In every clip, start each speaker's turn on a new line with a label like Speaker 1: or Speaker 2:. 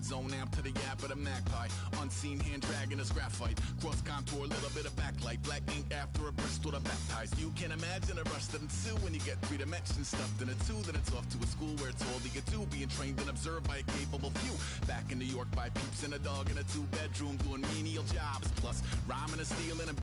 Speaker 1: zone, amp to the yap of the magpie. Unseen hand dragging a scrap fight. Cross contour, a little bit of backlight. Black ink after a Bristol to baptize. You can imagine a rush that ensue when you get 3 dimensions stuffed in a 2. Then it's off to a school where it's all you get to. Being trained and observed by a capable few. Back in New York by peeps and a dog in a 2-bedroom doing menial jobs. Plus rhyming and stealing and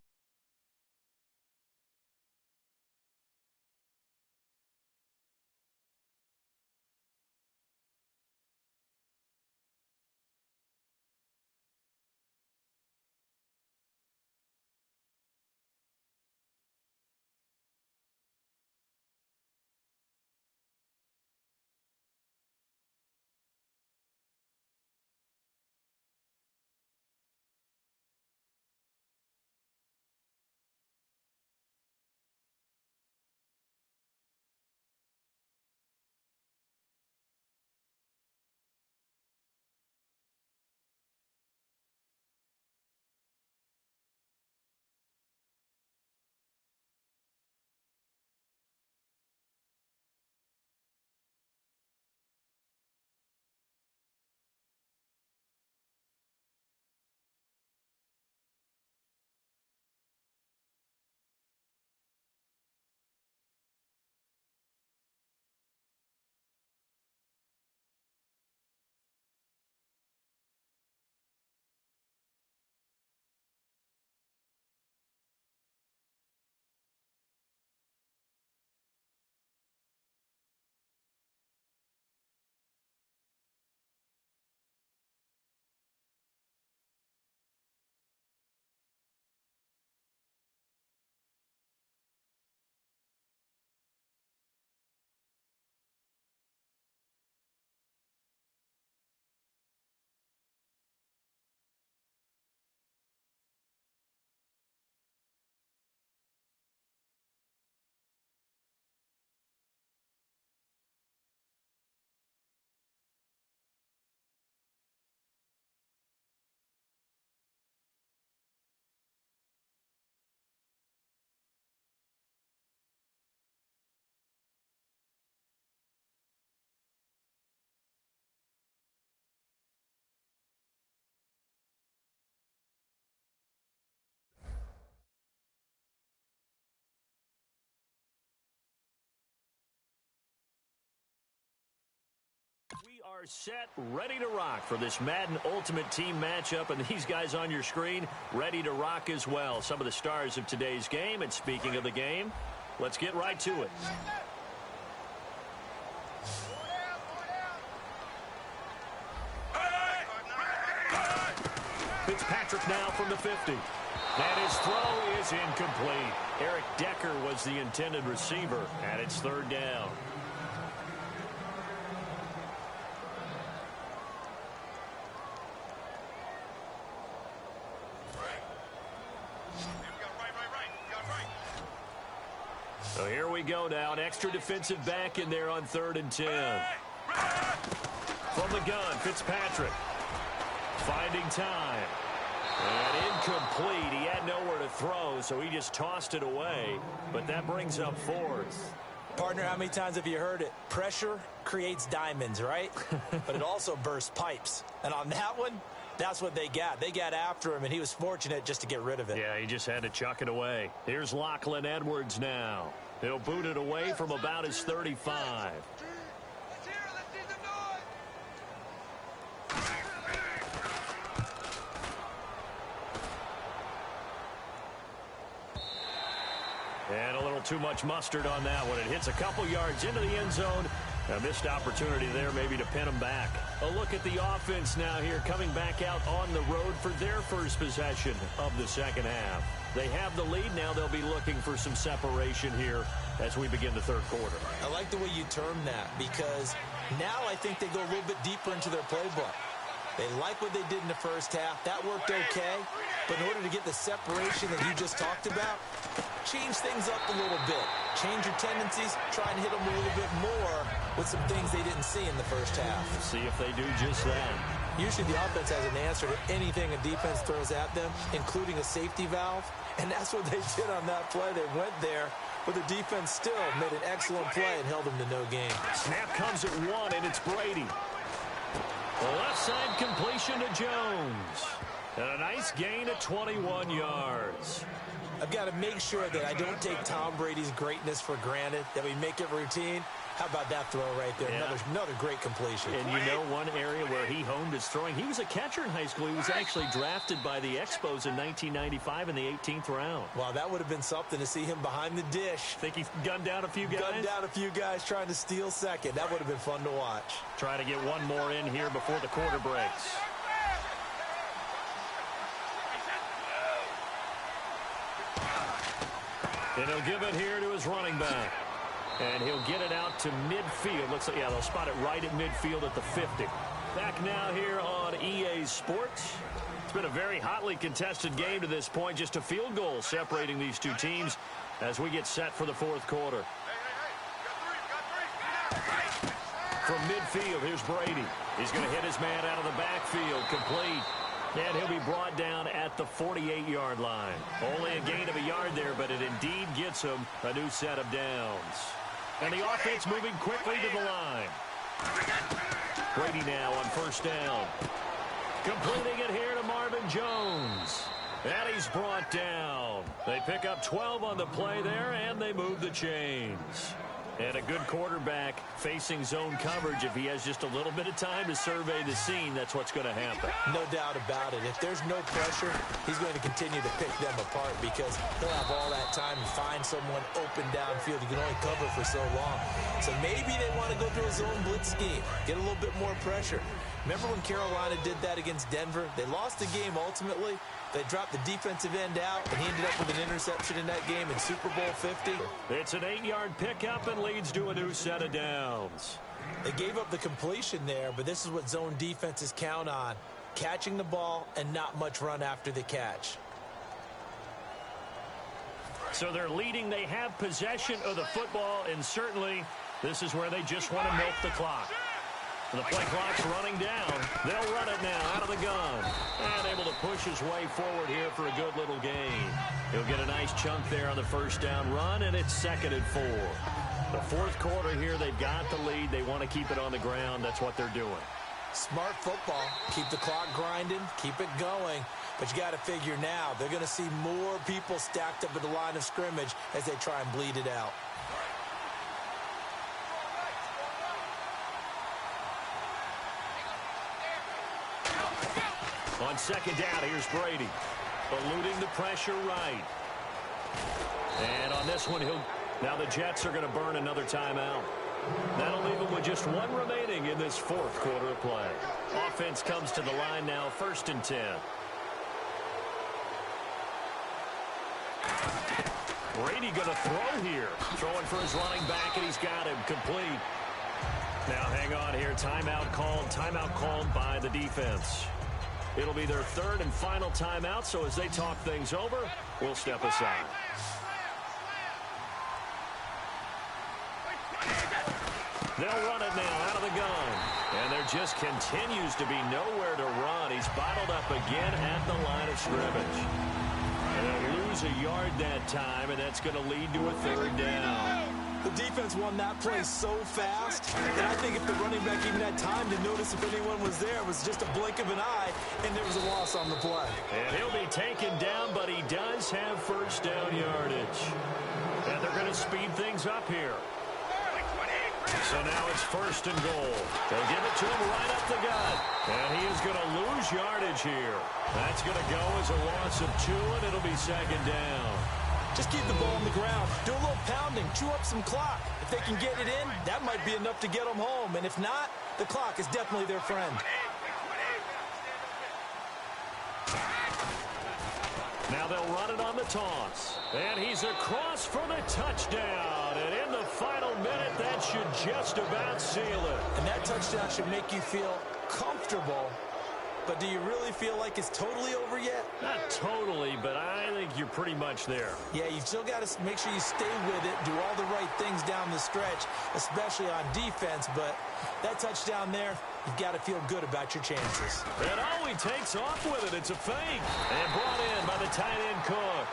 Speaker 2: we are set, ready to rock for this Madden Ultimate Team matchup, and these guys on your screen ready to rock as well. Some of the stars of today's game, and speaking of the game, let's get right to it. Fitzpatrick now from the 50. And his throw is incomplete. Eric Decker was the intended receiver, and it's 3rd down. So here we go now. An extra defensive back in there on 3rd and 10. From the gun, Fitzpatrick. Finding time. And incomplete. He had nowhere to throw, so he just tossed it away. But that brings up 4th.
Speaker 3: Partner, how many times have you heard it? Pressure creates diamonds, right? But it also bursts pipes. And on that one, that's what they got. They got after him, and he was fortunate just to get rid of it.
Speaker 2: Yeah, he just had to chuck it away. Here's Lachlan Edwards now. He'll boot it away from about his 35. And a little too much mustard on that one. It hits a couple yards into the end zone. A missed opportunity there maybe to pin him back. A look at the offense now here, coming back out on the road for their first possession of the second half. They have the lead. Now they'll be looking for some separation here as we begin the 3rd quarter.
Speaker 3: I like the way you term that, because now I think they go a little bit deeper into their playbook. They like what they did in the first half. That worked okay. But in order to get the separation that you just talked about, change things up a little bit. Change your tendencies. Try and hit them a little bit more with some things they didn't see in the first half.
Speaker 2: See if they do just that.
Speaker 3: Usually the offense has an answer to anything a defense throws at them, including a safety valve. And that's what they did on that play. They went there, but the defense still made an excellent play and held them to no gain.
Speaker 2: Snap comes at 1, and it's Brady. Left side completion to Jones. And a nice gain of 21 yards.
Speaker 3: I've got to make sure that I don't take Tom Brady's greatness for granted, that we make it routine. How about that throw right there?
Speaker 2: Yeah.
Speaker 3: Another great completion.
Speaker 2: And you know one area where he honed his throwing, he was a catcher in high school. He was actually drafted by the Expos in 1995 in the 18th round.
Speaker 3: Wow, that would have been something to see him behind the dish.
Speaker 2: Think he gunned down a few guys?
Speaker 3: Gunned down a few guys trying to steal second. That would have been fun to watch.
Speaker 2: Try to get one more in here before the quarter breaks. And he'll give it here to his running back. And he'll get it out to midfield. Looks like, yeah, they'll spot it right at midfield at the 50. Back now here on EA Sports. It's been a very hotly contested game to this point. Just a field goal separating these two teams as we get set for the fourth quarter. From midfield, here's Brady. He's going to hit his man out of the backfield. Complete. And he'll be brought down at the 48-yard line. Only a gain of a yard there, but it indeed gets him a new set of downs. And the offense moving quickly to the line. Brady now on first down. Completing it here to Marvin Jones. And he's brought down. They pick up 12 on the play there, and they move the chains. And a good quarterback facing zone coverage. If he has just a little bit of time to survey the scene, that's what's going to happen.
Speaker 3: No doubt about it. If there's no pressure, he's going to continue to pick them apart because he'll have all that time to find someone open downfield. He can only cover for so long. So maybe they want to go to a zone blitz scheme, get a little bit more pressure. Remember when Carolina did that against Denver? They lost the game ultimately. They dropped the defensive end out, and he ended up with an interception in that game in Super Bowl 50.
Speaker 2: It's an 8-yard pickup and leads to a new set of downs.
Speaker 3: They gave up the completion there, but this is what zone defenses count on. Catching the ball and not much run after the catch.
Speaker 2: So they're leading. They have possession of the football, and certainly this is where they just want to milk the clock. The play clock's running down. They'll run it now out of the gun. And able to push his way forward here for a good little gain. He'll get a nice chunk there on the first down run, and it's 2nd and 4. The fourth quarter here, they've got the lead. They want to keep it on the ground. That's what they're doing.
Speaker 3: Smart football. Keep the clock grinding. Keep it going. But you got to figure now, they're going to see more people stacked up at the line of scrimmage as they try and bleed it out.
Speaker 2: On second down, here's Brady. Eluding the pressure right. And on this one, now the Jets are going to burn another timeout. That'll leave them with just one remaining in this fourth quarter of play. Offense comes to the line now, 1st and 10. Brady going to throw here. Throwing for his running back, and he's got him complete. Now hang on here. Timeout called by the defense. It'll be their 3rd and final timeout, so as they talk things over, we'll step aside. They'll run it now out of the gun. And there just continues to be nowhere to run. He's bottled up again at the line of scrimmage. And they'll lose a yard that time, and that's going to lead to a 3rd down.
Speaker 3: The defense won that play so fast that I think if the running back even had time to notice if anyone was there, it was just a blink of an eye, and there was a loss on the play.
Speaker 2: And he'll be taken down, but he does have first down yardage. And they're going to speed things up here. So now it's 1st and goal. They'll give it to him right up the gut. And he is going to lose yardage here. That's going to go as a loss of 2, and it'll be 2nd down.
Speaker 3: Just keep the ball on the ground. Do a little pounding. Chew up some clock. If they can get it in, that might be enough to get them home. And if not, the clock is definitely their friend.
Speaker 2: Now they'll run it on the toss. And he's across for the touchdown. And in the final minute, that should just about seal it.
Speaker 3: And that touchdown should make you feel comfortable. But do you really feel like it's totally over yet?
Speaker 2: Not totally, but I think you're pretty much there.
Speaker 3: Yeah, you still got to make sure you stay with it, do all the right things down the stretch, especially on defense. But that touchdown there, you've got to feel good about your chances.
Speaker 2: And he takes off with it. It's a fake. And brought in by the tight end Cook.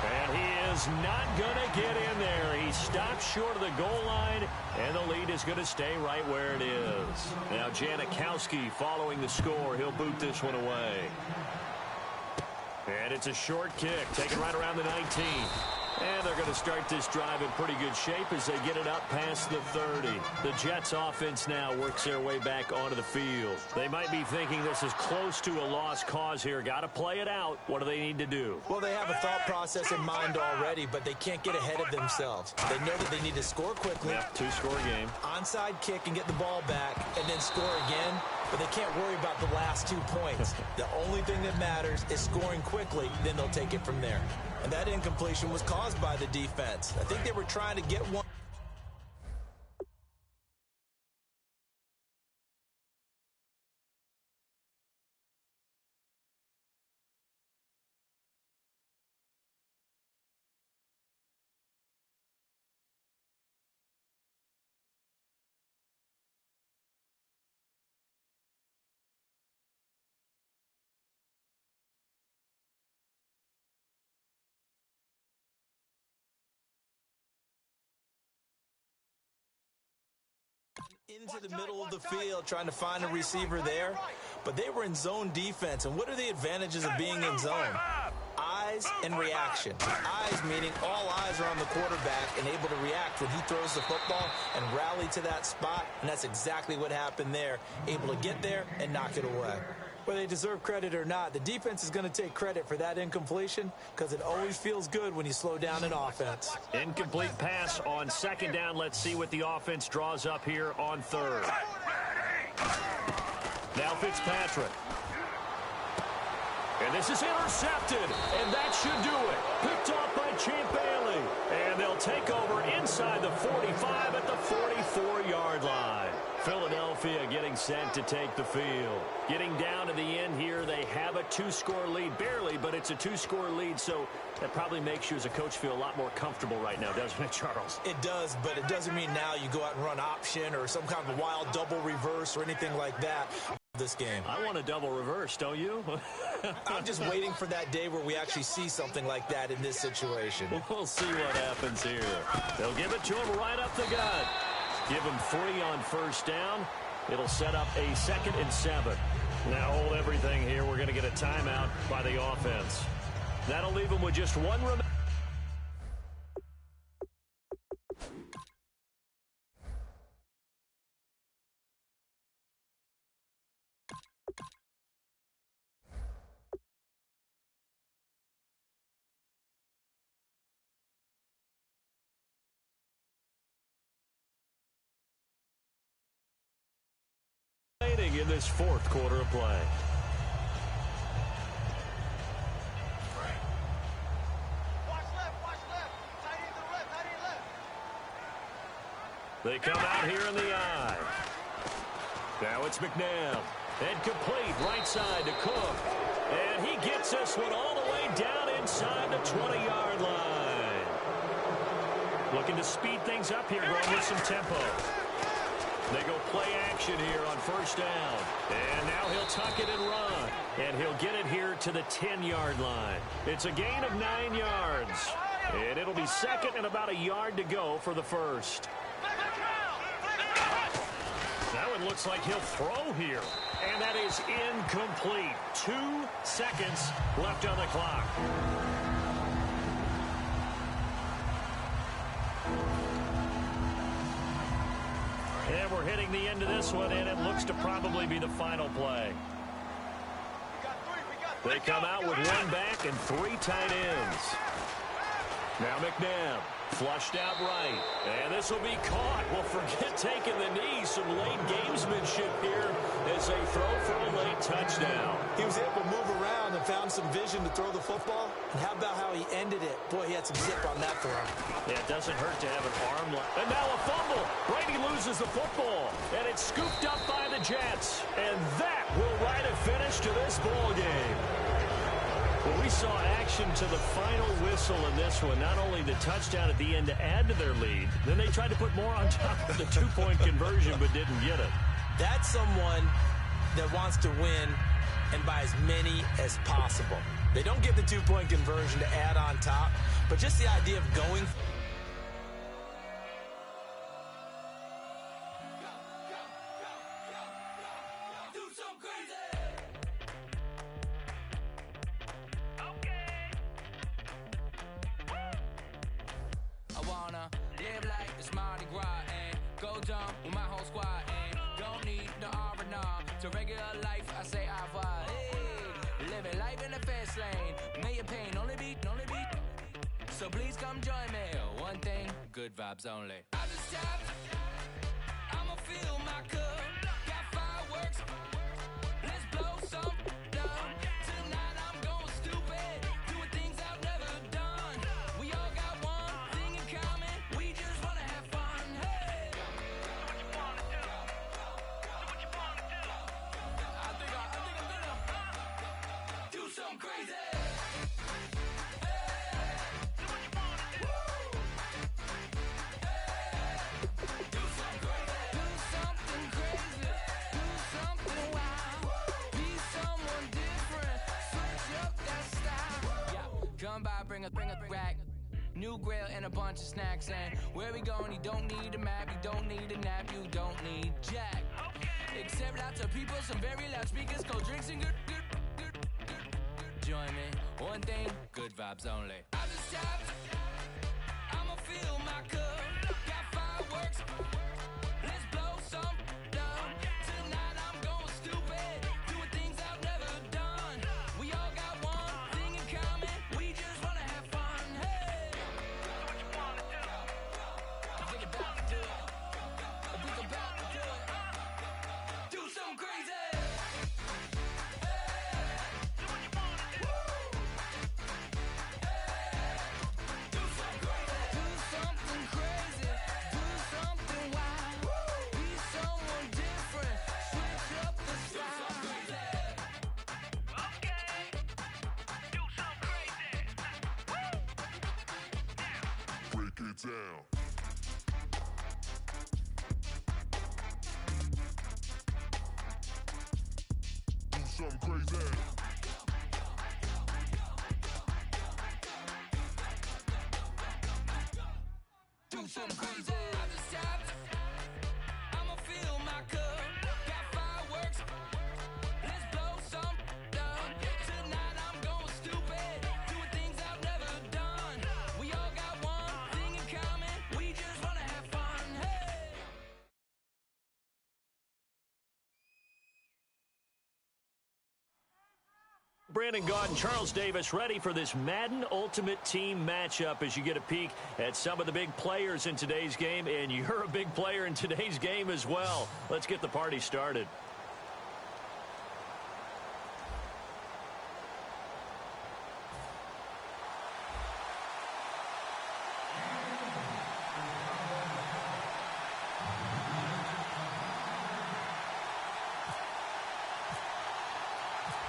Speaker 2: And he is not going to get in there. He stops short of the goal line, and the lead is going to stay right where it is. Now Janikowski following the score. He'll boot this one away. And it's a short kick, taken right around the 19. And they're going to start this drive in pretty good shape as they get it up past the 30. The Jets offense now works their way back onto the field. They might be thinking this is close to a lost cause here. Got to play it out. What do they need to do?
Speaker 3: Well, they have a thought process in mind already, but they can't get ahead of themselves. They know that they need to score quickly.
Speaker 2: Yep, two-score game.
Speaker 3: Onside kick and get the ball back, and then score again. But they can't worry about the last 2 points. The only thing that matters is scoring quickly, then they'll take it from there. And that incompletion was caused by the defense. I think they were trying to get one. Into the middle of the field trying to find a receiver there, but they were in zone defense. And what are the advantages of being in zone? Eyes and reaction. Eyes meaning all eyes are on the quarterback and able to react when he throws the football and rally to that spot, and that's exactly what happened there. Able to get there and knock it away. Whether they deserve credit or not, the defense is going to take credit for that incompletion because it always feels good when you slow down an offense.
Speaker 2: Incomplete pass on second down. Let's see what the offense draws up here on third. Now Fitzpatrick. And this is intercepted, and that should do it. Picked off by Champ Bailey. And they'll take over inside the 45 at the 44-yard line. Philadelphia getting set to take the field. Getting down to the end here, they have a two-score lead. Barely, but it's a two-score lead, so that probably makes you as a coach feel a lot more comfortable right now, doesn't it, Charles?
Speaker 3: It does, but it doesn't mean now you go out and run option or some kind of a wild double reverse or anything like that this game.
Speaker 2: I want a double reverse, don't you?
Speaker 3: I'm just waiting for that day where we actually see something like that in this situation.
Speaker 2: We'll see what happens here. They'll give it to him right up the gut. Give him 3 on first down. It'll set up a 2nd and 7. Now hold everything here. We're going to get a timeout by the offense. That'll leave them with just one remaining. In this 4th quarter of play. They come out here in the eye. Now it's McNabb. And complete right side to Cook. And he gets this one all the way down inside the 20-yard line. Looking to speed things up here, going with some tempo. They go play action here on first down. And now he'll tuck it and run. And he'll get it here to the 10-yard line. It's a gain of 9 yards. And it'll be 2nd and about a yard to go for the first. Now it looks like he'll throw here. And that is incomplete. 2 seconds left on the clock. And we're hitting the end of this one, and it looks to probably be the final play. They come out with 1 back and 3 tight ends. Now McNabb, flushed out right. And this will be caught. Well, forget taking the knee. Some late gamesmanship here as they throw for a late touchdown.
Speaker 3: He was able to move around and found some vision to throw the football. And how about how he ended it? Boy, he had some zip on that throw.
Speaker 2: Yeah, it doesn't hurt to have an arm. And now a fumble. Brady loses the football. And it's scooped up by the Jets. And that will write a finish to this ball game. Well, we saw action to the final whistle in this one. Not only the touchdown at the end to add to their lead, then they tried to put more on top of the 2-point conversion but didn't get it.
Speaker 3: That's someone that wants to win and by as many as possible. They don't get the two-point conversion to add on top, but just the idea of going.
Speaker 4: So please come join me. One thing, good vibes only. I just tapped. I'ma fill my cup. Got fireworks. Let's blow some down. Tonight I'm going stupid. Doing things I've never done. We all got one thing in common. We just wanna have fun. Hey. Do what you wanna do. Do what you wanna do. I think I'm gonna do something crazy. Come by, bring a rack. New grill and a bunch of snacks. And where we going, you don't need a map. You don't need a nap. You don't need jack. Except lots of people, some very loud speakers, cold drinks, and good. Join me. One thing, good vibes only. I just tapped. I'ma fill my cup. Got fireworks. Let's blow some down. Tonight I'm going stupid. Doing things I've never done. We all got one thing in common. We just wanna have fun. Hey. Do what you wanna do. I think about to do it. I think about to do it. Do something crazy.
Speaker 1: Down. Do something crazy. Do something crazy. I just tapped. I'ma fill my cup. Got fireworks. Let's blow some down. Tonight I'm going stupid. Doing things I've never done. We all got one thing in common. We just wanna have fun. Hey.
Speaker 2: Brandon Gaud and Charles Davis ready for this Madden Ultimate Team matchup as you get a peek at some of the big players in today's game, and you're a big player in today's game as well. Let's get the party started.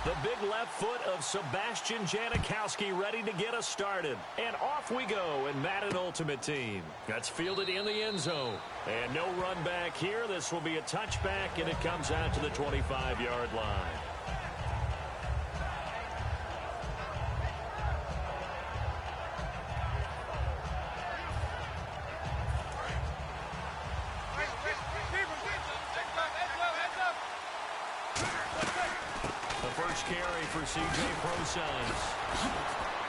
Speaker 2: The big left foot of Sebastian Janikowski ready to get us started. And off we go in Madden Ultimate Team. That's fielded in the end zone. And no run back here. This will be a touchback, and it comes out to the 25-yard line. Carry for C.J. Prosines.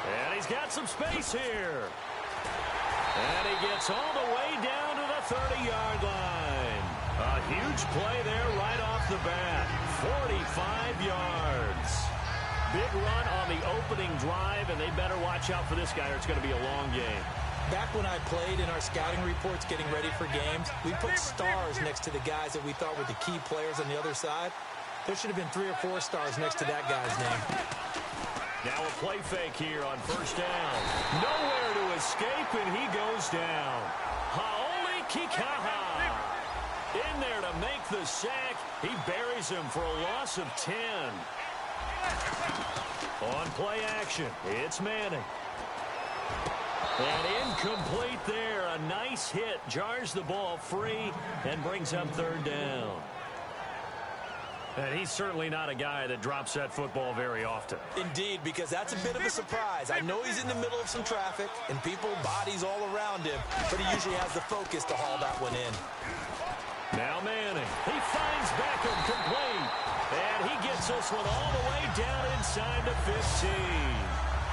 Speaker 2: And he's got some space here. And he gets all the way down to the 30-yard line. A huge play there right off the bat. 45 yards. Big run on the opening drive, and they better watch out for this guy or it's going to be a long game.
Speaker 3: Back when I played in our scouting reports getting ready for games, we put stars next to the guys that we thought were the key players on the other side. There should have been 3 or 4 stars next to that guy's name.
Speaker 2: Now a play fake here on first down. Nowhere to escape, and he goes down. Haoli Kikaha in there to make the sack. He buries him for a loss of 10. On play action, it's Manning. And incomplete there. A nice hit. Jars the ball free and brings up third down. And he's certainly not a guy that drops that football very often.
Speaker 3: Indeed, because that's a bit of a surprise. I know he's in the middle of some traffic and people, bodies all around him, but he usually has the focus to haul that one in.
Speaker 2: Now Manning. He finds Beckham complete. And he gets this one all the way down inside the 15.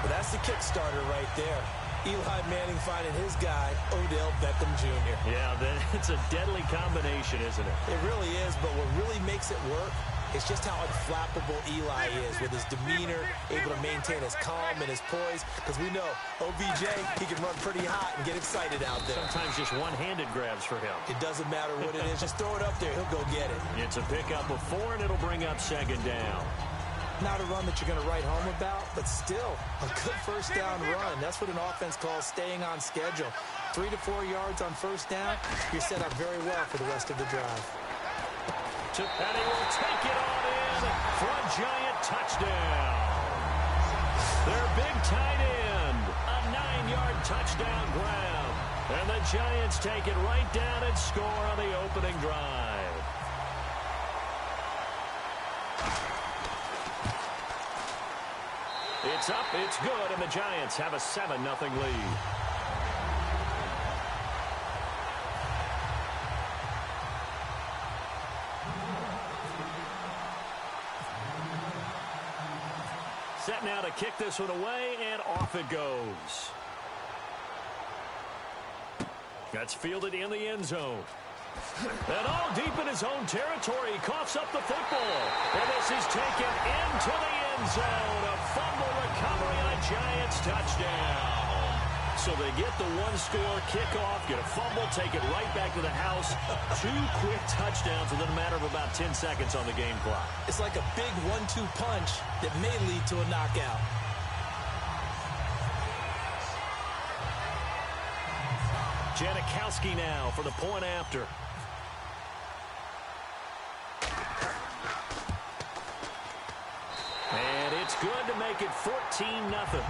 Speaker 3: Well, that's the kickstarter right there. Eli Manning finding his guy, Odell Beckham Jr.
Speaker 2: Yeah, it's a deadly combination, isn't it?
Speaker 3: It really is, but what really makes it work is just how unflappable Eli is with his demeanor, able to maintain his calm and his poise, because we know OBJ, he can run pretty hot and get excited out there.
Speaker 2: Sometimes just one-handed grabs for him.
Speaker 3: It doesn't matter what it is. Just throw it up there. He'll go get it.
Speaker 2: It's a pickup of 4, and it'll bring up second down.
Speaker 3: Not a run that you're going to write home about, but still a good first down run. That's what an offense calls staying on schedule. 3 to 4 yards on first down, you're set up very well for the rest of the drive.
Speaker 2: And he will take it on in for a Giant touchdown. Their big tight end, a 9-yard touchdown grab. And the Giants take it right down and score on the opening drive. It's up, it's good, and the Giants have a 7-0 lead. Set now to kick this one away, and off it goes. That's fielded in the end zone. And all deep in his own territory, he coughs up the football. And this is taken into the end zone. A fumble recovery and a Giants touchdown. So they get the one-score kickoff, get a fumble, take it right back to the house. 2 quick touchdowns within a matter of about 10 seconds on the game clock.
Speaker 3: It's like a big 1-2 punch that may lead to a knockout.
Speaker 2: Janikowski now for the point after. And it's good to make it 14-0.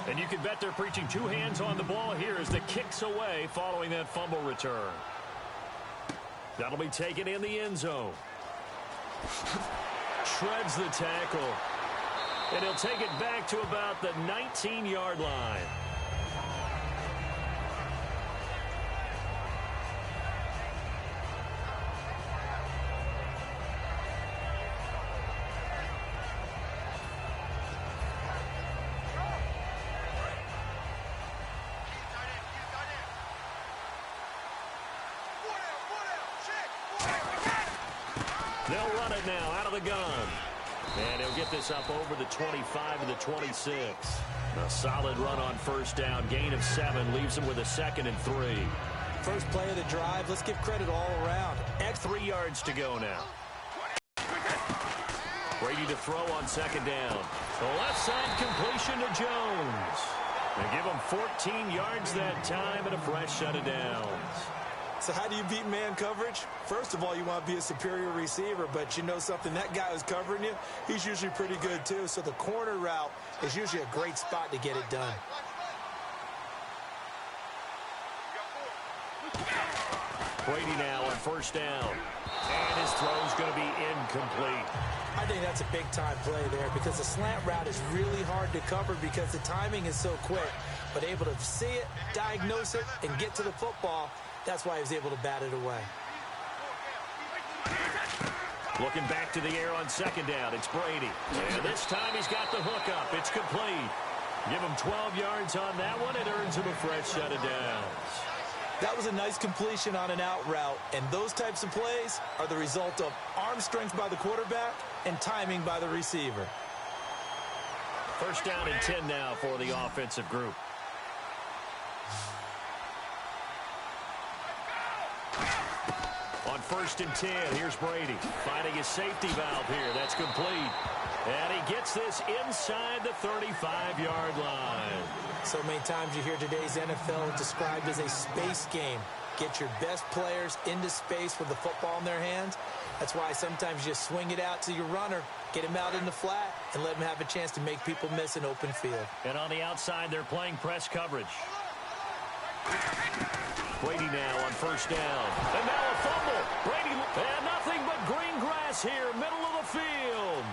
Speaker 2: And you can bet they're preaching 2 hands on the ball here as the kick's away following that fumble return. That'll be taken in the end zone. Shreds the tackle. And he'll take it back to about the 19-yard line. They'll run it now out of the gun. And he'll get this up over the 25 and the 26. A solid run on first down. Gain of 7 leaves him with a 2nd and 3.
Speaker 3: First play of the drive. Let's give credit all around.
Speaker 2: 3 yards to go now. Brady to throw on second down. The left side completion to Jones. They give him 14 yards that time and a fresh set of downs.
Speaker 3: So how do you beat man coverage? First of all, you want to be a superior receiver, but you know something, that guy who's covering you, he's usually pretty good too. So the corner route is usually a great spot to get it done.
Speaker 2: Brady now on first down. And his throw's going to be incomplete.
Speaker 3: I think that's a big-time play there because the slant route is really hard to cover because the timing is so quick. But able to see it, diagnose it, and get to the football, that's why he was able to bat it away.
Speaker 2: Looking back to the air on second down, it's Brady. And this time he's got the hook up. It's complete. Give him 12 yards on that one. It earns him a fresh set of downs.
Speaker 3: That was a nice completion on an out route, and those types of plays are the result of arm strength by the quarterback and timing by the receiver.
Speaker 2: First down and 10 now for the offensive group. On first and 10, here's Brady finding his safety valve here. That's complete. And he gets this inside the 35-yard line.
Speaker 3: So many times you hear today's NFL described as a space game. get your best players into space with the football in their hands. That's why sometimes you just swing it out to your runner, get him out in the flat, and let him have a chance to make people miss an open field.
Speaker 2: And on the outside, they're playing press coverage. Brady now on first down. And now a fumble. Brady, and nothing but green grass here, middle of the field.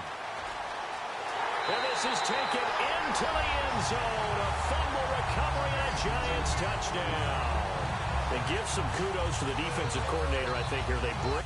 Speaker 2: And this is taken into the end zone. A fumble recovery and a Giants touchdown. And give some kudos to the defensive coordinator, I think, here. They break.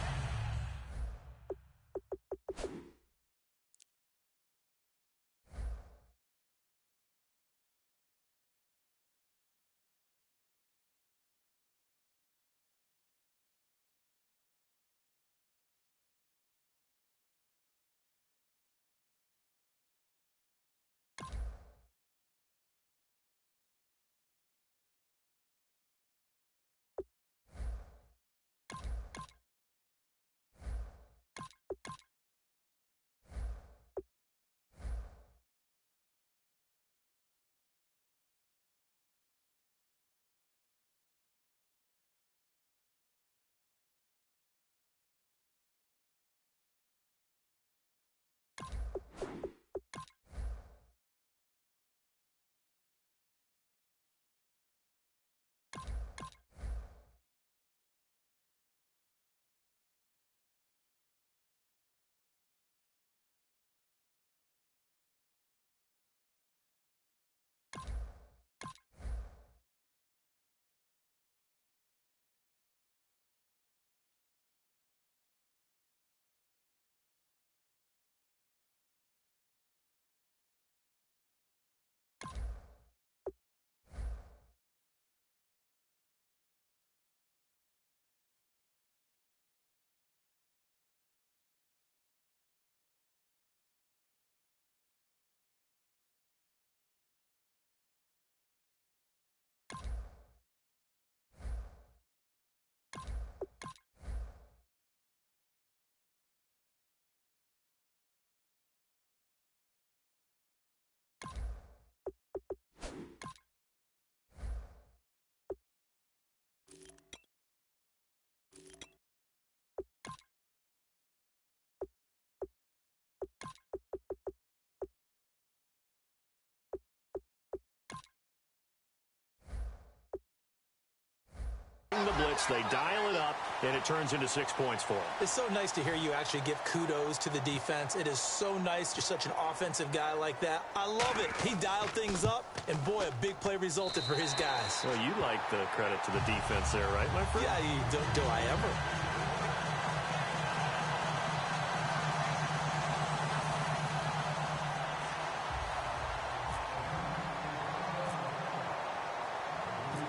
Speaker 2: The blitz, they dial it up, and it turns into 6 points for them.
Speaker 3: It's so nice to hear you actually give kudos to the defense. It is so nice. You're such an offensive guy like that. I love it. He dialed things up, and boy, a big play resulted for his guys.
Speaker 2: Well, you like the credit to the defense there, right, my friend?
Speaker 3: Yeah, do I ever?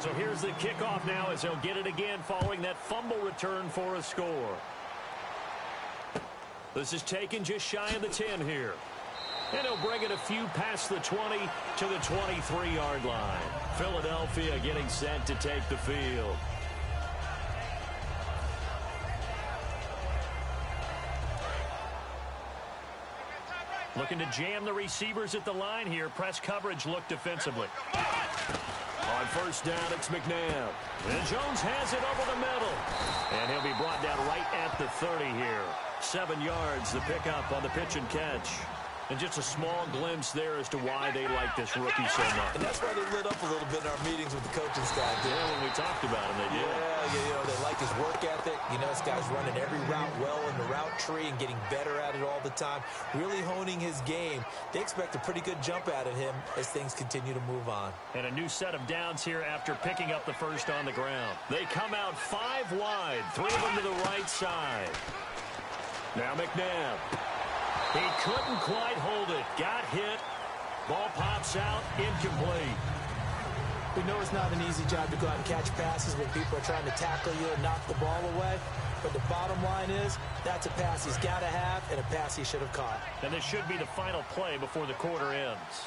Speaker 2: So here's the kickoff now as he'll get it again following that fumble return for a score. This is taken just shy of the 10 here. And he'll bring it a few past the 20 to the 23-yard line. Philadelphia getting set to take the field. Looking to jam the receivers at the line here. Press coverage look defensively. On first down, it's McNabb. And Jones has it over the middle. And he'll be brought down right at the 30 here. 7 yards, the pickup on the pitch and catch. And just a small glimpse there as to why they like this rookie so much.
Speaker 3: And that's why they lit up a little bit in our meetings with the coaching staff.
Speaker 2: Yeah, when we talked about him, they did.
Speaker 3: Yeah, they like his work ethic. You know, this guy's running every route well in the route tree and getting better at it all the time. Really honing his game. They expect a pretty good jump out of him as things continue to move on. And a new set of downs here after picking up the first on the ground. They come out 5 wide, 3 of them to the right side. Now McNabb. He couldn't quite hold it. Got hit. Ball pops out. Incomplete. We know it's not an easy job to go out and catch passes when people are trying to tackle you and knock the ball away. But the bottom line is, that's a pass he's got to have and a pass he should have caught. And this should be the final play before the quarter ends.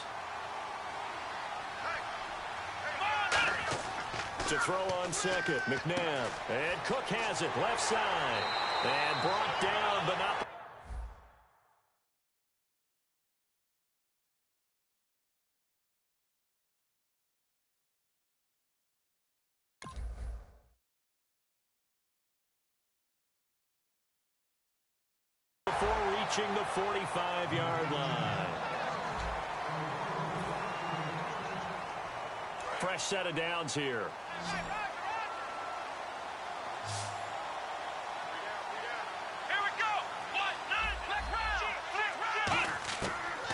Speaker 3: To throw on second, McNabb. And Cook has it, left side. And brought down, but not...
Speaker 2: approaching the 45-yard line. Fresh set of downs here.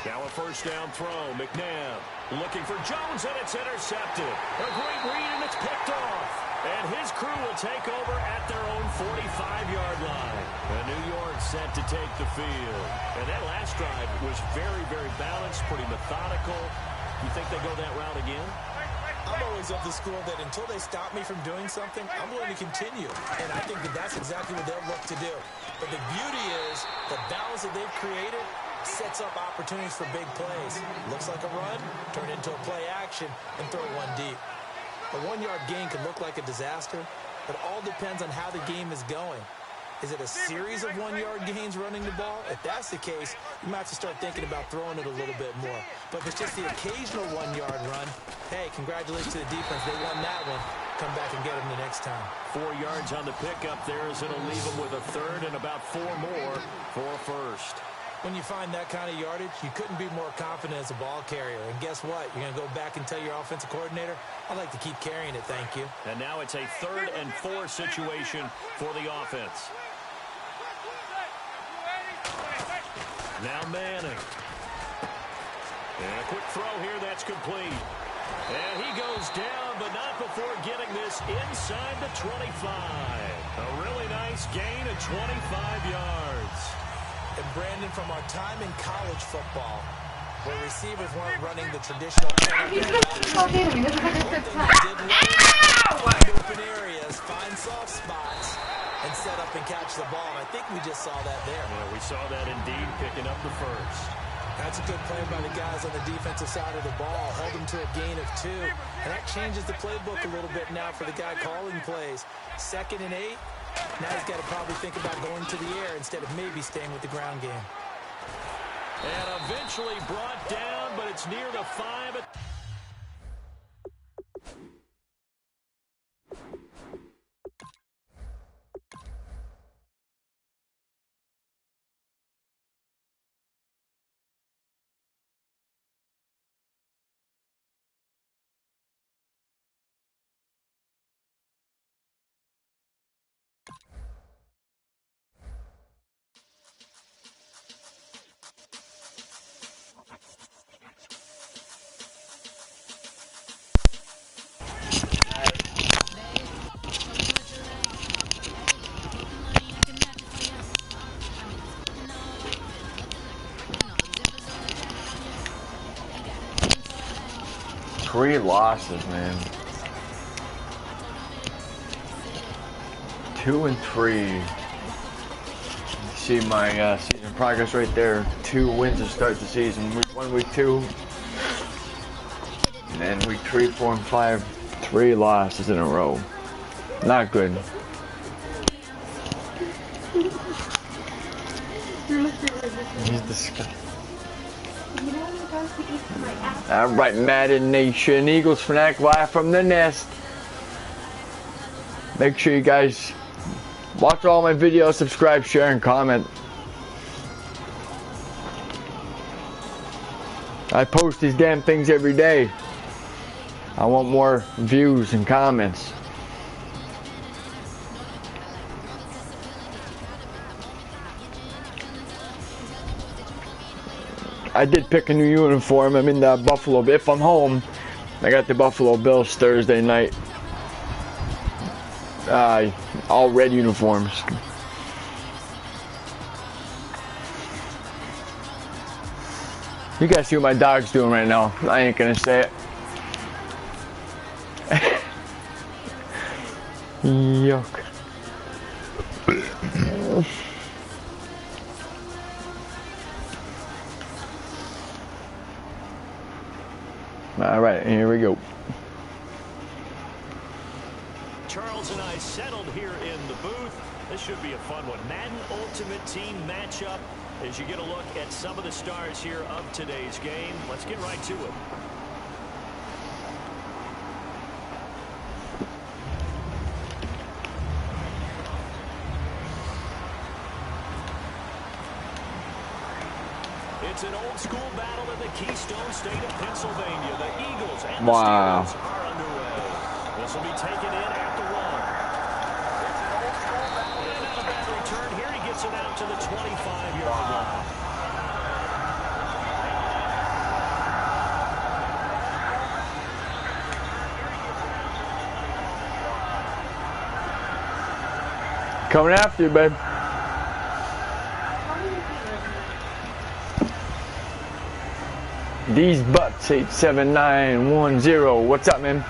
Speaker 2: Now a first down throw. McNabb looking for Jones, and it's intercepted. A great read, and it's picked off. And his crew will take over at their own 45-yard line. And New York set to take the field. And that last drive was very, very balanced, pretty methodical. You think they go that route again?
Speaker 3: I'm always of the school that until they stop me from doing something, I'm willing to continue. And I think that that's exactly what they'll look to do. But the beauty is the balance that they've created sets up opportunities for big plays. Looks like a run, turn into a play action, and throw one deep. A one-yard gain can look like a disaster, but all depends on how the game is going. Is it a series of one-yard gains running the ball? If that's the case, you might have to start thinking about throwing it a little bit more. But if it's just the occasional one-yard run, hey, congratulations to the defense. They won that one. Come back and get them the next time.
Speaker 2: 4 yards on the pickup there as it'll leave them with a third and about 4 more for a first.
Speaker 3: When you find that kind of yardage, you couldn't be more confident as a ball carrier. And guess what? You're going to go back and tell your offensive coordinator, I'd like to keep carrying it, thank you.
Speaker 2: And now it's a 3rd and 4 situation for the offense. Now Manning. And a quick throw here, that's complete. And he goes down, but not before getting this inside the 25. A really nice gain of 25 yards.
Speaker 3: And Brandon, from our time in college football, where receivers weren't running the traditional find open areas, find soft spots, and set up and catch the ball. And I think we just saw that there.
Speaker 2: Yeah, we saw that indeed, picking up the first.
Speaker 3: That's a good play by the guys on the defensive side of the ball. Held them to a gain of 2. And that changes the playbook a little bit now for the guy calling plays. 2nd and 8. Now he's got to probably think about going to the air instead of maybe staying with the ground game.
Speaker 2: And eventually brought down, but it's near the 5.
Speaker 5: Three losses, man. 2 and 3. See my season progress right there. 2 wins to start the season. Week 1, week 2. And then week 3, 4, and 5. 3 losses in a row. Not good. He's disgusting. Alright, Madden Nation, Eagles Fanatic live from the nest. Make sure you guys watch all my videos, subscribe, share, and comment. I post these damn things every day. I want more views and comments. I did pick a new uniform. I'm in the Buffalo. If I'm home, I got the Buffalo Bills Thursday night. All red uniforms. You guys see what my dog's doing right now. I ain't gonna say it. Yuck. Alright, here we go.
Speaker 2: Charles and I settled here in the booth. This should be a fun one. Madden Ultimate Team matchup as you get a look at some of the stars here of today's game. Let's get right to it. It's an old school battle in the Keystone State of Pennsylvania. The Eagles and the
Speaker 5: Wow.
Speaker 2: Steelers are underway. This will be taken in at the 1. And not a bad return here. He gets it out to the 25-yard line.
Speaker 5: Coming after you, babe. These butts 87910. What's up, man?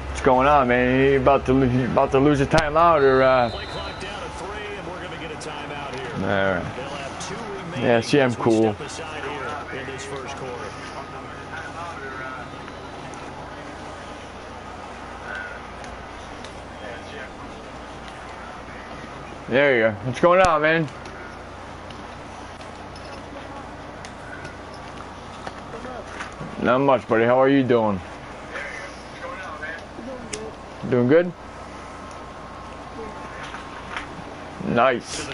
Speaker 5: What's going on, man? You about to lose a timeout or?
Speaker 2: Play clock down at 3, and we're going to get a timeout here.
Speaker 5: All right.
Speaker 2: They'll have 2 remaining.
Speaker 5: Yeah, see, I'm cool.
Speaker 2: Step aside here in this first quarter.
Speaker 5: There you go. What's going on, man? Not much, buddy. How are you doing? Doing good? Nice.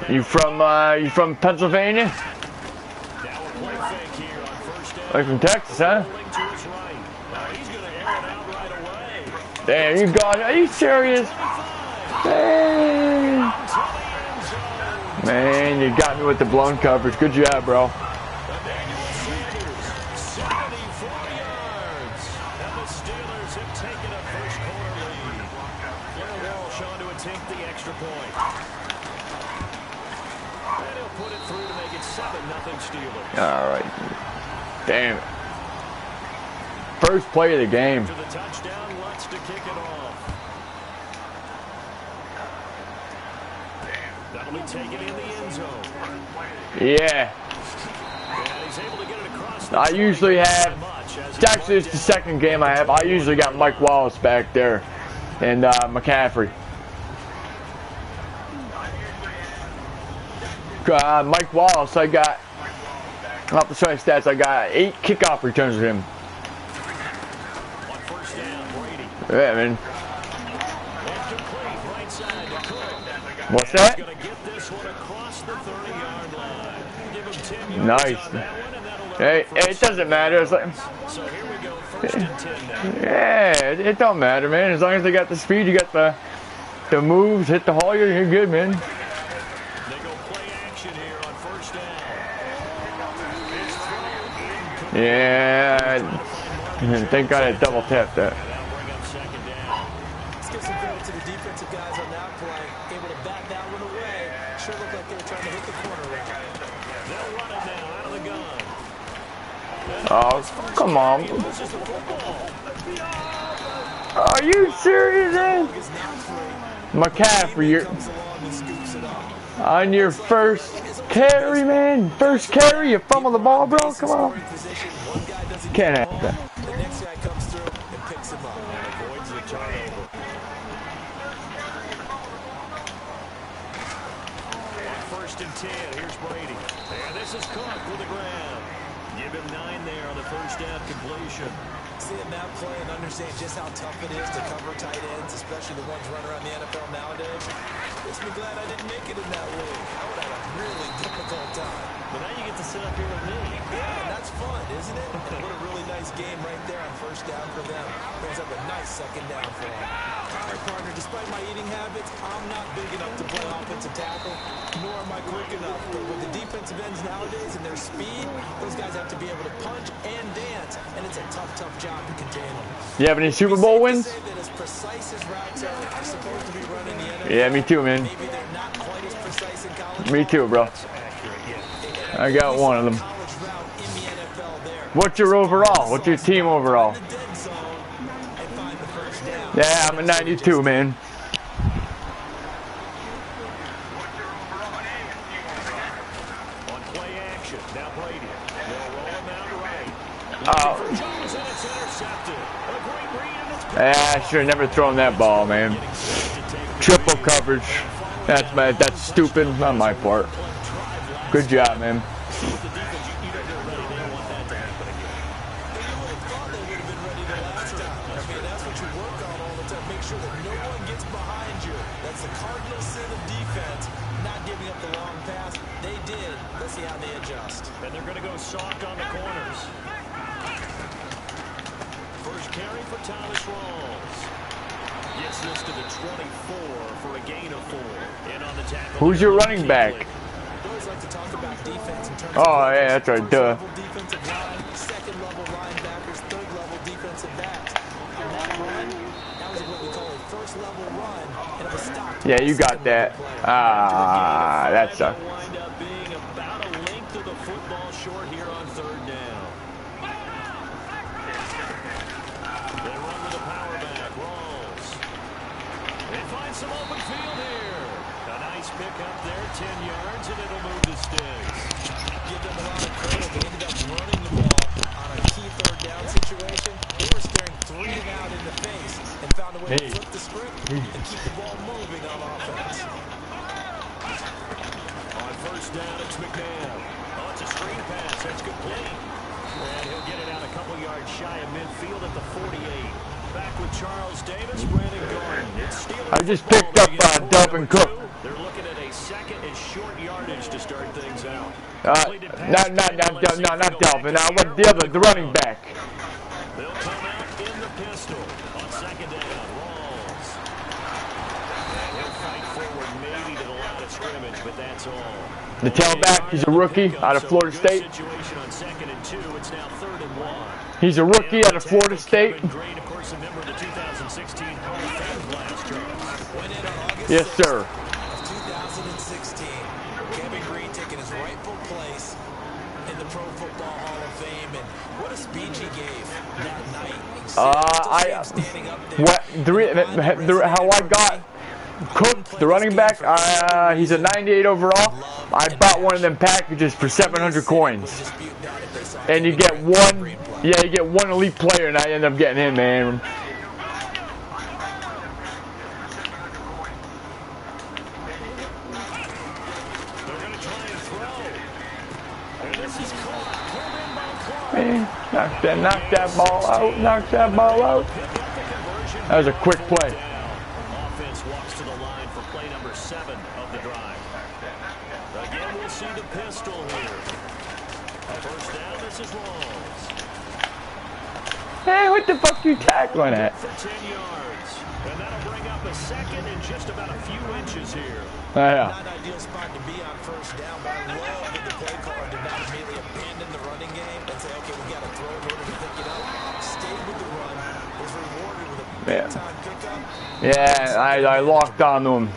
Speaker 5: You from Pennsylvania? Like from Texas, huh? Damn, you got it. Are you serious? Dang. Man, you got me with the blown coverage. Good job, bro. All right. Damn it. First play of the game.
Speaker 2: To the touchdown, wants to kick it off. That'll be taken in the end zone.
Speaker 5: Yeah.
Speaker 2: He's able to get it across.
Speaker 5: I usually have, actually it's the second game I have. I usually got Mike Wallace back there and McCaffrey. Mike Wallace, I got, off the side stats, I got 8 kickoff returns with him.
Speaker 2: On first down, Brady.
Speaker 5: Yeah, man.
Speaker 2: Right side to Cook.
Speaker 5: What's that?
Speaker 2: He's going to get this one across the 30-yard line. Give him 10 yards
Speaker 5: Nice.
Speaker 2: on that one, and that'll
Speaker 5: Hey, it doesn't matter. It's like,
Speaker 2: So here we go, first and 10 now.
Speaker 5: yeah, it don't matter, man. As long as they got the speed, you got the moves, hit the hole, you're good, man.
Speaker 2: They go play action here on first down.
Speaker 5: Yeah. Thank God I double tapped that.
Speaker 2: That'll bring up second down.
Speaker 3: Let's give some credit to the defensive guys on that play. Able to bat that one away. Sure looked like they were trying to hit the corner route.
Speaker 2: They'll run it now out of the gun.
Speaker 5: Oh, come on.
Speaker 2: This is the football.
Speaker 5: Are you serious, man? McCaffrey, you're on your first carry, man. First carry, you fumble the ball, bro. Come on. Can't have that.
Speaker 3: The next guy comes through and picks him up.
Speaker 2: And avoids the turnover. On first and 10, here's Brady. And this is Cook with the ground. Give him 9 there on the first down completion.
Speaker 3: Seeing that play and understand just how tough it is to cover tight ends, especially the ones running around the NFL nowadays, makes me glad I didn't make it in that league. I would have a really difficult time. But now you get to sit up here with me. Yeah, and that's fun, isn't it? And what a really nice game right there on first down for them. Brings up a nice second down for them. All right, partner, despite my eating habits, I'm not big enough to play offensive tackle, nor am I quick enough. But with the defensive ends nowadays and their speed, those guys have to be able to punch and dance, and it's a tough, tough job to contain them.
Speaker 5: You have any Super Bowl wins?
Speaker 3: As precise as routes are supposed to be running the NFL,
Speaker 5: Yeah, me too, man.
Speaker 3: maybe they're not quite as precise in college.
Speaker 5: Me too, bro. I got one of them. What's your overall? What's your team overall? Yeah, I'm a 92, man.
Speaker 2: On play action, now Brady. They'll roll him out right.
Speaker 5: Oh.
Speaker 2: Jones, and it's intercepted. A great read, and it's
Speaker 5: I should have never thrown that ball, man. Triple coverage. That's stupid on my part. Good job, man.
Speaker 3: sure that no one gets behind you. That's the cardinal sin of defense, not giving up the long pass. They did. Let's see how they adjust.
Speaker 2: And they're going to go soft on the corners. First carry for Thomas Rawls. Gets this to the 24 for a gain of 4. And on the tackle.
Speaker 5: Who's your running back?
Speaker 3: I always like to talk about defense in terms
Speaker 5: oh, yeah, that's right. Duh.
Speaker 3: Defensive line, second level linebackers, third level defensive backs. And that run, that was what we call a first level run. And it was stopped.
Speaker 5: Yeah, you got that. Ah, that sucked.
Speaker 2: Wind up being about a length of the football short here on third down. They run with a power back. Rawls. They find some open field here. A nice pick up there, 10 yards, and it'll move the sticks.
Speaker 3: Give them a lot of credit. They ended up running the ball on a key third down situation. They were staring 3 out in the face and found a way to flip the script and keep the ball moving on offense.
Speaker 2: On first down, it's McNabb. Oh, it's a screen pass. That's complete. And he'll get it out a couple yards shy of midfield at the 48. Back with Charles Davis, Brandon Gordon.
Speaker 5: I just picked up Delvin Cook.
Speaker 2: They're looking at a second and short yardage to start things out.
Speaker 5: Not Delvin. What the other? The running back.
Speaker 2: They'll come out in the pistol on second down. Rawls. And he'll fight forward maybe to the line of scrimmage, but that's all.
Speaker 5: The tailback, he's a rookie out of Florida State.
Speaker 2: Situation on 2nd and 2. It's now 3rd and 1.
Speaker 5: He's a rookie out of Florida State.
Speaker 2: Green, of course, a member of the 2016 Hall of Fame class, Charles.
Speaker 3: Went in on August
Speaker 5: Yes,
Speaker 3: 6th
Speaker 5: sir.
Speaker 3: of 2016. Kevin Green taking his rightful place in the Pro Football Hall of Fame, and what a speech he gave that night. Standing up there.
Speaker 5: How I got Cook, the running back, he's a 98 overall. I bought one of them packages for 700 coins. And you get one, you get one elite player, and I end up getting him, man. Man, knock that ball out, knock that ball out. That was a quick play.
Speaker 2: Offense walks to the line for play number 7 of the drive. Again, we'll see the pistol here. A first down, this is Rawls.
Speaker 5: Hey, what the fuck you tackling at?
Speaker 2: For 10 yards. And that'll bring up a second and just about a few inches here.
Speaker 5: Yeah.
Speaker 3: Not an ideal spot to be on first down, but I love that the play caller did not immediately abandon the running game and say, okay, we got to throw in order to pick it up. Stayed with the run, was rewarded with a big-time pickup.
Speaker 5: Yeah, I locked on to him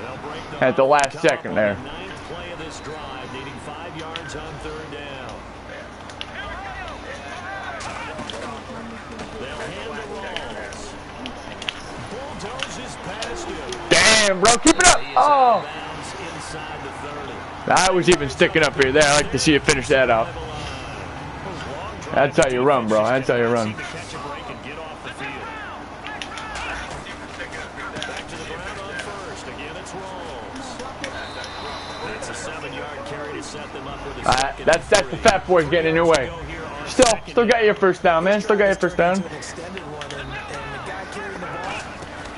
Speaker 5: at the last second there.
Speaker 2: Ninth play of this drive, needing 5 yards on third down. They'll hand the Rawls. Bulldozes past him.
Speaker 5: Damn, bro, keep it up. Oh.
Speaker 2: Inside the 30.
Speaker 5: I was even sticking up here. There, I like to see you finish that out. That's how you run, bro. That's how you run.
Speaker 2: Catch a break and get off the field. Back to the ground on first. Again, it's Rawls. It's a 7-yard carry to set them up with a second.
Speaker 5: That's the fat boys getting in your way. Still got your first down, man. Still got your first down.
Speaker 3: Extended one, and the guy carrying the ball,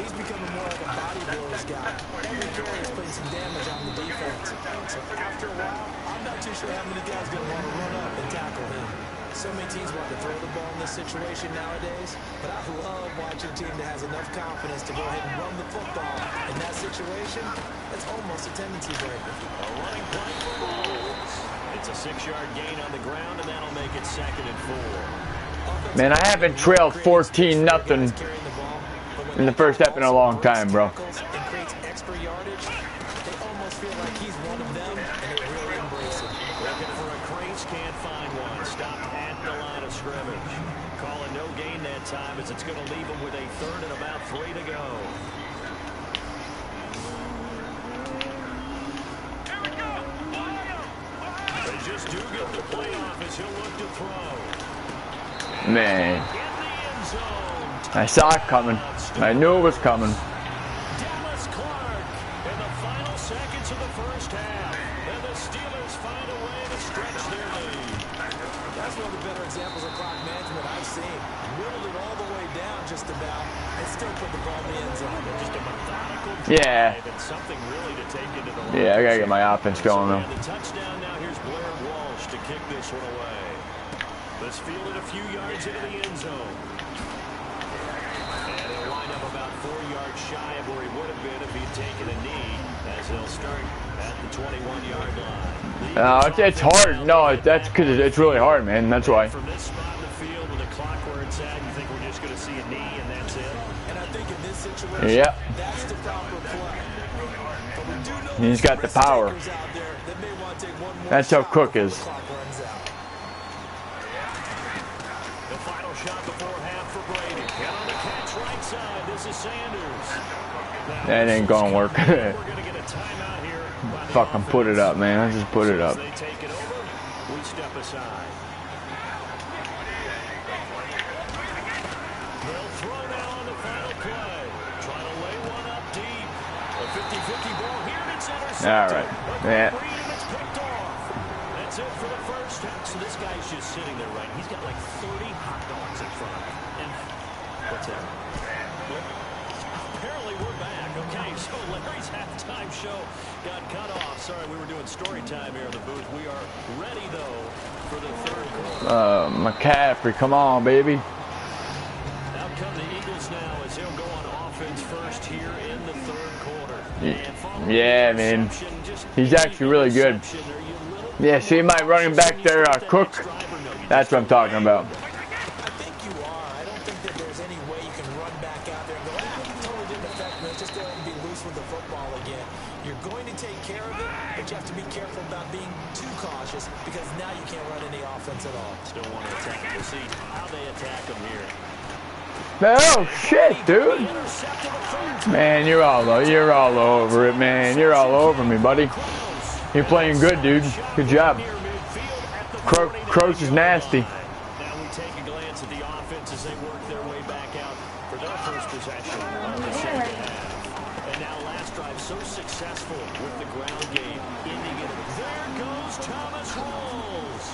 Speaker 3: he's becoming more like a bodybuilder's guy. Every carry is putting some damage on the defense. So after a while, I'm not too sure how many guys are going to want to run up and tackle him. So many teams want to throw the ball in this situation nowadays, but I love watching a team that has enough confidence to go ahead and run the football. In that situation, that's almost a tendency breaker.
Speaker 2: A running play for Rawls. It's a 6-yard gain on the ground, and that'll make it 2nd and 4.
Speaker 5: Man, I haven't trailed 14-0 in the first half in a long time, bro.
Speaker 3: And creates extra yardage. They almost feel like he's one of them, and they really embrace it.
Speaker 2: Looking for a crease, can't find one. Stopped at the line of scrimmage. Calling no gain that time as it's going to leave him with a 3rd and about 3 to go. They just do get the play off as he'll look to throw.
Speaker 5: Man,
Speaker 2: In the end zone.
Speaker 5: I saw it coming. I knew it was coming.
Speaker 2: Dallas Clark in the final seconds of the first half. And the Steelers find a way to stretch their lead.
Speaker 3: That's one of the better examples of clock management I've seen. Whittled it all the way down just about and still put the ball in the end zone.
Speaker 5: Yeah.
Speaker 2: Something really to take into the
Speaker 5: Yeah, I gotta get my offense going though.
Speaker 2: The touchdown now. Here's Blair Walsh to kick this one away. Let's field it a few yards into the end zone. And he'll wind up about 4 yards shy of where he would have been if he'd taken a knee, as they'll start at the 21-yard line.
Speaker 5: No, it's hard. No, that's because it's really hard, man. That's why.
Speaker 2: From this spot in the field with the clock where it's at, you think we're just going to see a knee and that's it?
Speaker 3: And I think in this situation,
Speaker 5: yep.
Speaker 3: That's the proper play. But we do know
Speaker 5: He's got the power. That's how Cook is.
Speaker 2: The final shot before half for Brady. And on the catch right side, this is Sanders.
Speaker 5: That ain't gonna work. Fucking put it up, man. I just put it up.
Speaker 2: They take it over. We step aside. They'll throw now on the final play. Trying to lay one up deep. A 50-50 ball here, and it's intercepted.
Speaker 5: All right. Yeah.
Speaker 2: It's picked off. That's it for the first half. So this guy's just sitting there, right? He's got like 30 hot dogs in front of him. And what's that? Apparently we're back. Okay, so Larry's halftime show got cut off. Sorry, we were doing story time here in the booth. We are ready, though, for the third quarter.
Speaker 5: McCaffrey, come on, baby.
Speaker 2: Out come the Eagles now as he'll go on offense first here in the third quarter.
Speaker 5: Yeah, man. He's actually really good. Yeah, see my running back there, Cook? That's what I'm talking about.
Speaker 3: I think you are. I don't think that there's any way you can run back out there and go, it totally didn't affect me. Just go ahead and be loose with the football again. You're going to take care of it, but you have to be careful about being too cautious because now you can't run any offense at all.
Speaker 2: Still want to attack. We'll see how they attack him here.
Speaker 5: Oh, shit, dude. Man, you're all over it, man. You're all over me, buddy. You're playing good, dude. Good job. Croce is nasty.
Speaker 2: Now we take a glance at the offense as they work their way back out for their first possession of the second half. And now last drive so successful with the ground game, ending it. There goes Thomas Rolls.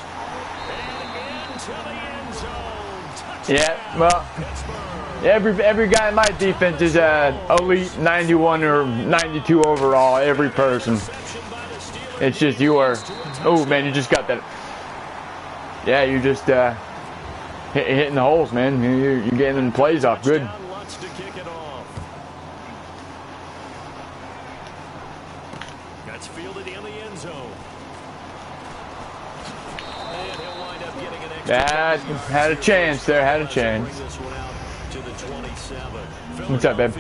Speaker 2: And into the end zone. Touchdown.
Speaker 5: Yeah, well, every guy in my defense is elite 91 or 92 overall. Every person. It's just you are. Oh man, you just got that. Yeah, you just hitting the holes, man. You're getting the plays off. Good.
Speaker 2: That's fielded in the end zone. And he'll wind up getting an extra.
Speaker 5: Had a chance there. Had a chance. What's up, babe?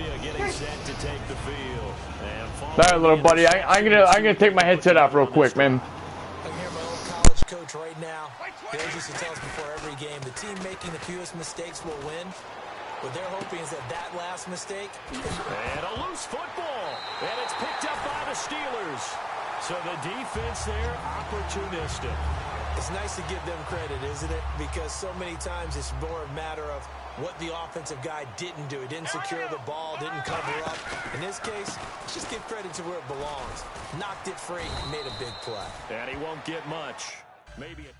Speaker 5: All right, little buddy. I'm gonna take my headset off real quick, man.
Speaker 3: I can hear my old college coach right now. He used to tell us before every game, the team making the fewest mistakes will win. What they're hoping is that last mistake.
Speaker 2: And a loose football. And it's picked up by the Steelers. So the defense there, opportunistic.
Speaker 3: It's nice to give them credit, isn't it? Because so many times it's more a matter of what the offensive guy didn't do. He didn't secure the ball, didn't cover up. In this case, just give credit to where it belongs. Knocked it free, made a big play.
Speaker 2: And he won't get much. Maybe a...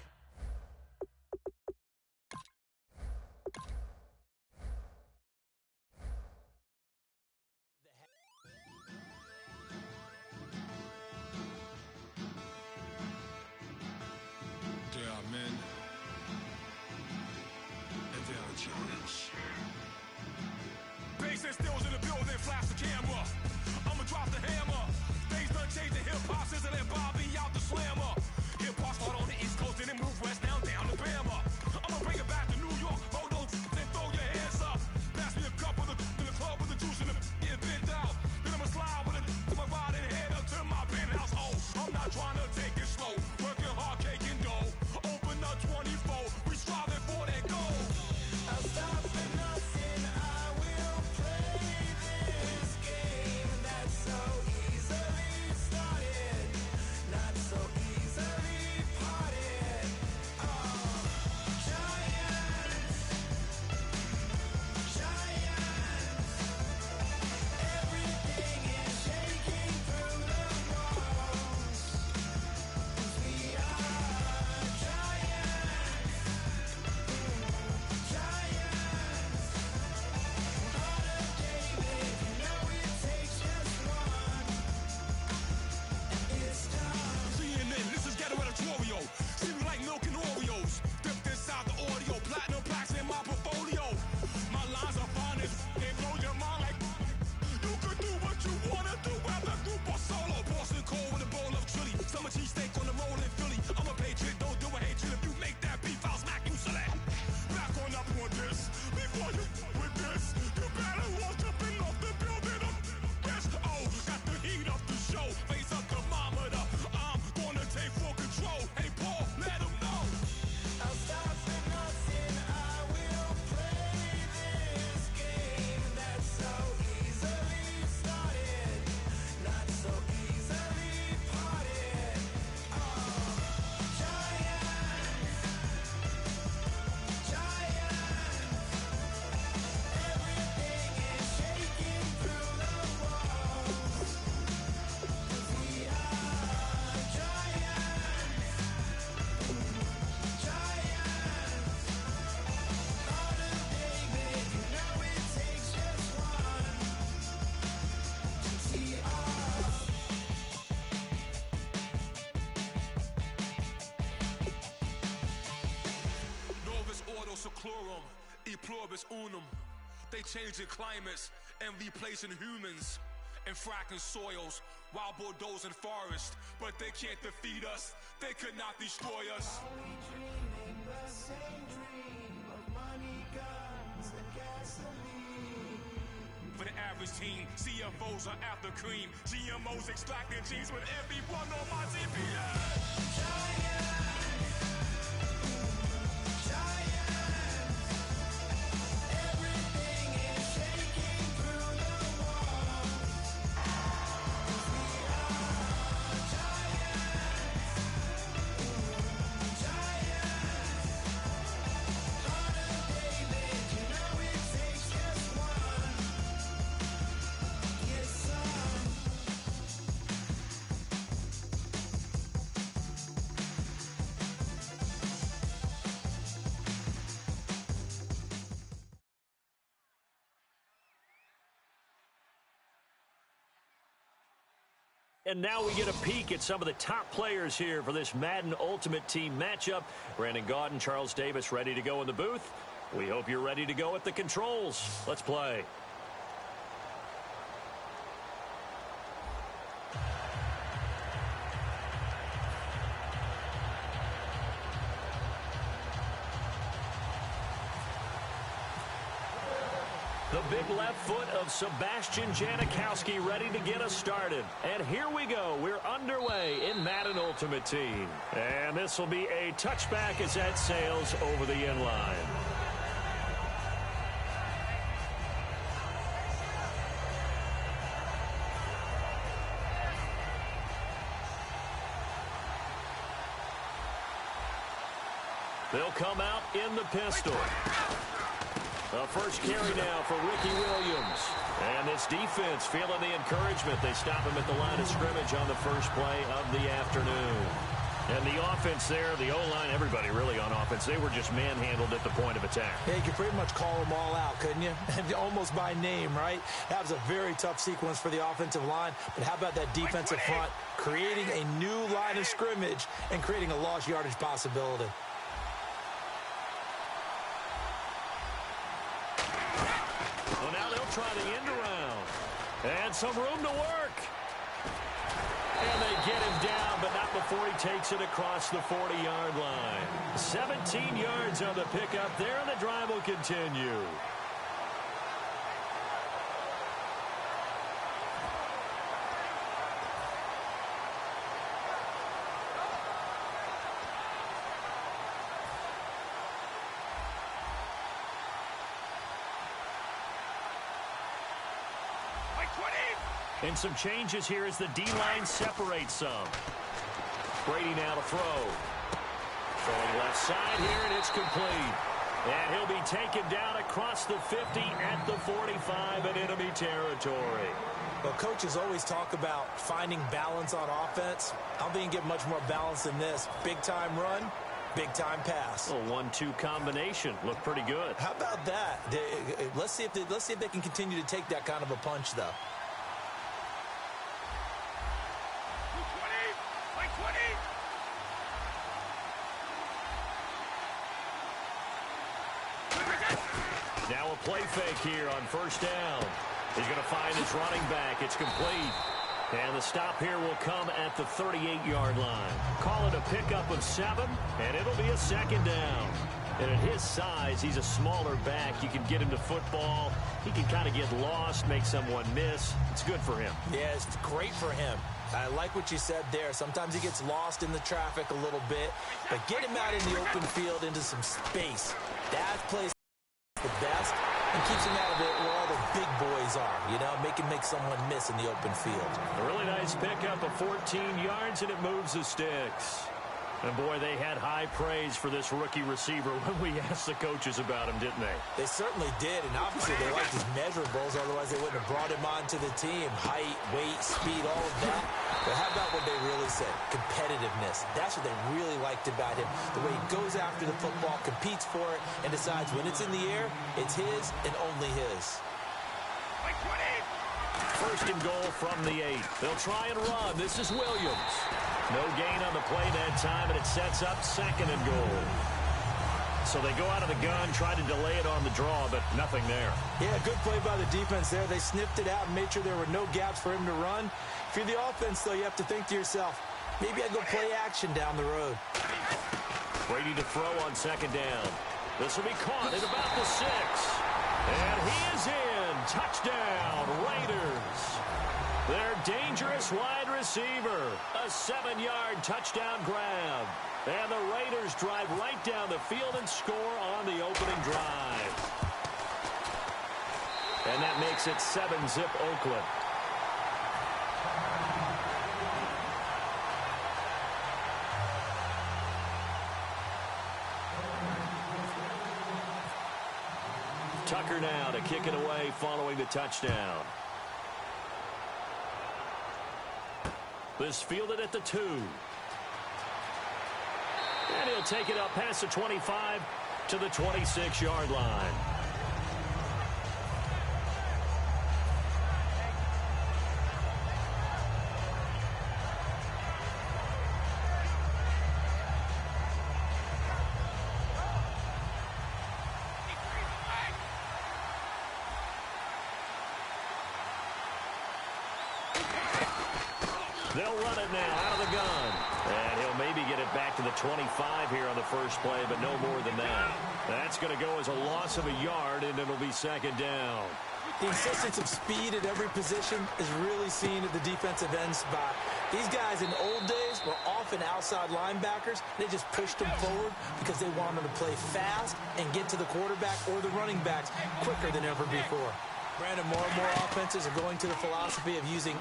Speaker 6: Stills in the building, flash the camera. I'ma drop the hammer. Things done changed the hip hop since I let Bobby out the slammer. Hip hop started on the East Coast and it chlorum, e pluribus unum. They changing climates and replacing humans and fracking soils, wild bulldozing forests, but they can't defeat us. They could not destroy us.
Speaker 7: Are we dreaming the same dream of money, guns, and gasoline?
Speaker 6: For the average teen, CFOs are after cream. GMOs extracting genes with everyone on my TPS.
Speaker 2: And now we get a peek at some of the top players here for this Madden Ultimate Team matchup. Brandon Gaudin, Charles Davis ready to go in the booth. We hope you're ready to go at the controls. Let's play. The big left foot of Sebastian Janikowski ready to get us started. And here we go. We're underway in Madden Ultimate Team. And this will be a touchback as that sails over the end line. They'll come out in the pistol. The first carry now for Ricky Williams. And this defense feeling the encouragement. They stop him at the line of scrimmage on the first play of the afternoon. And the offense there, the O-line, everybody really on offense, they were just manhandled at the point of attack.
Speaker 3: Yeah, you could pretty much call them all out, couldn't you? Almost by name, right? That was a very tough sequence for the offensive line. But how about that defensive front creating a new line of scrimmage and creating a lost yardage possibility?
Speaker 2: Well, now they'll try the end around. And some room to work. And they get him down, but not before he takes it across the 40-yard line. 17 yards on the pickup there, and the drive will continue. And some changes here as the D-line separates some. Brady now to throw. Throwing left side here, and it's complete. And he'll be taken down across the 50 at the 45 in enemy territory.
Speaker 3: Well, coaches always talk about finding balance on offense. I don't think you get much more balance than this. Big-time run, big-time pass.
Speaker 2: A 1-2 combination. Looked pretty good.
Speaker 3: How about that? Let's see if they can continue to take that kind of a punch, though.
Speaker 2: Now a play fake here on first down. He's going to find his running back. It's complete. And the stop here will come at the 38-yard line. Call it a pickup of 7, and it'll be a second down. And at his size, he's a smaller back. You can get him to football. He can kind of get lost, make someone miss. It's good for him.
Speaker 3: Yeah, it's great for him. I like what you said there. Sometimes he gets lost in the traffic a little bit. But get him out in the open field into some space. That plays the best and keeps him out of it where all the big boys are, you know, make someone miss in the open field.
Speaker 2: A really nice pickup of 14 yards, and it moves the sticks. And, boy, they had high praise for this rookie receiver when we asked the coaches about him, didn't they?
Speaker 3: They certainly did, and obviously they liked his measurables, otherwise they wouldn't have brought him onto the team. Height, weight, speed, all of that. But how about what they really said? Competitiveness. That's what they really liked about him. The way he goes after the football, competes for it, and decides when it's in the air, it's his and only his.
Speaker 2: First and goal from the 8. They'll try and run. This is Williams. No gain on the play that time, and it sets up second and goal. So they go out of the gun, try to delay it on the draw, but nothing there.
Speaker 3: Yeah, good play by the defense there. They sniffed it out and made sure there were no gaps for him to run. If you're the offense, though, you have to think to yourself, maybe I go play action down the road.
Speaker 2: Brady to throw on second down. This will be caught at about the 6. And he is in. Touchdown, Raiders. Their dangerous wide receiver. A 7-yard touchdown grab. And the Raiders drive right down the field and score on the opening drive. And that makes it 7-zip Oakland. Tucker now to kick it away following the touchdown. This fielded at the 2. And he'll take it up past the 25 to the 26-yard line. They'll run it now out of the gun. And he'll maybe get it back to the 25 here on the first play, but no more than that. That's going to go as a loss of a yard, and it'll be second down.
Speaker 3: The insistence of speed at every position is really seen at the defensive end spot. These guys in old days were often outside linebackers. They just pushed them forward because they wanted to play fast and get to the quarterback or the running backs quicker than ever before. Brandon, more and more offenses are going to the philosophy of using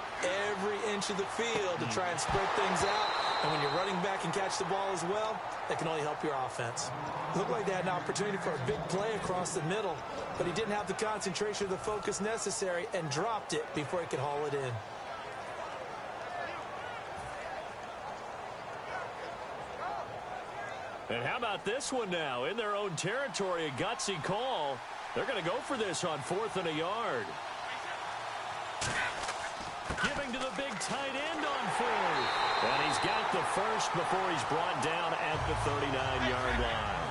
Speaker 3: every inch of the field to try and spread things out. And when your running back can catch the ball as well, that can only help your offense. It looked like they had an opportunity for a big play across the middle, but he didn't have the concentration or the focus necessary and dropped it before he could haul it in.
Speaker 2: And how about this one now? In their own territory, a gutsy call. They're going to go for this on 4th and a yard. Giving to the big tight end on 4th. And he's got the first before he's brought down at the 39-yard line.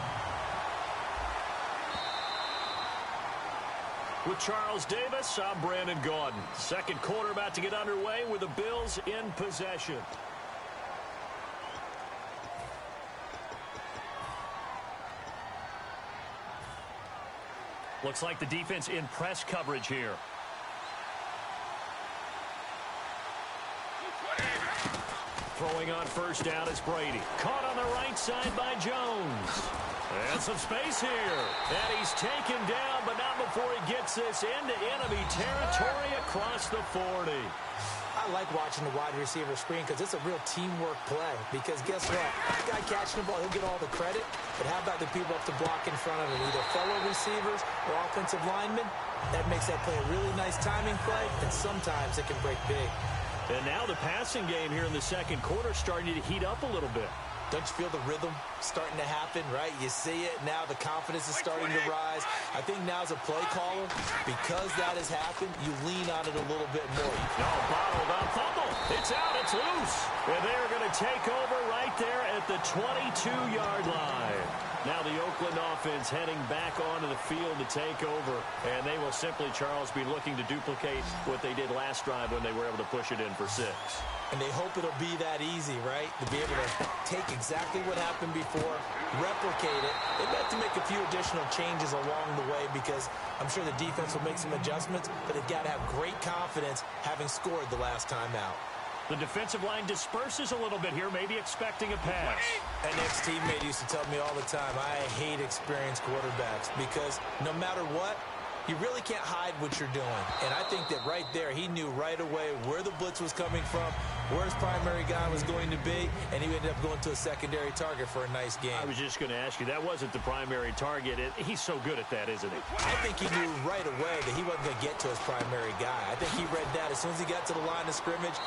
Speaker 2: With Charles Davis, I'm Brandon Gaudin. Second quarter about to get underway with the Bills in possession. Looks like the defense in press coverage here. Throwing on first down is Brady. Caught on the right side by Jones. And some space here. And he's taken down, but not before he gets this into enemy territory across the 40.
Speaker 3: I like watching the wide receiver screen because it's a real teamwork play. Because guess what? The guy catching the ball, he'll get all the credit. But how about the people up to block in front of him? Either fellow receivers or offensive linemen. That makes that play a really nice timing play, and sometimes it can break big.
Speaker 2: And now the passing game here in the second quarter starting to heat up a little bit.
Speaker 3: Don't you feel the rhythm starting to happen, right? You see it. Now the confidence is starting to rise. I think now as a play caller, because that has happened, you lean on it a little bit more.
Speaker 2: No, bottled up, fumble. It's out, it's loose. And they're going to take over right there at the 22-yard line. Now the Oakland offense heading back onto the field to take over. And they will simply, Charles, be looking to duplicate what they did last drive when they were able to push it in for 6.
Speaker 3: And they hope it'll be that easy, right? To be able to take exactly what happened before, replicate it. They've got to make a few additional changes along the way because I'm sure the defense will make some adjustments, but they've got to have great confidence having scored the last time out.
Speaker 2: The defensive line disperses a little bit here, maybe expecting a pass.
Speaker 3: An ex-teammate used to tell me all the time, I hate experienced quarterbacks because no matter what, you really can't hide what you're doing. And I think that right there, he knew right away where the blitz was coming from, where his primary guy was going to be, and he ended up going to a secondary target for a nice game.
Speaker 2: I was just going to ask you, that wasn't the primary target. He's so good at that, isn't he?
Speaker 3: I think he knew right away that he wasn't going to get to his primary guy. I think he read that as soon as he got to the line of scrimmage,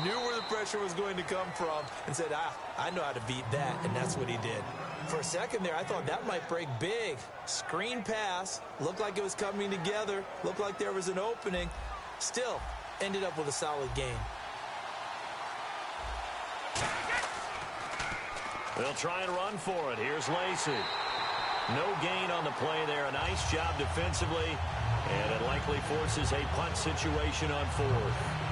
Speaker 3: knew where the pressure was going to come from, and said, I know how to beat that, and that's what he did. For a second there, I thought that might break big. Screen pass, looked like it was coming together, looked like there was an opening. Still, ended up with a solid game.
Speaker 2: They'll try and run for it. Here's Lacey. No gain on the play there. A nice job defensively, and it likely forces a punt situation on 4th.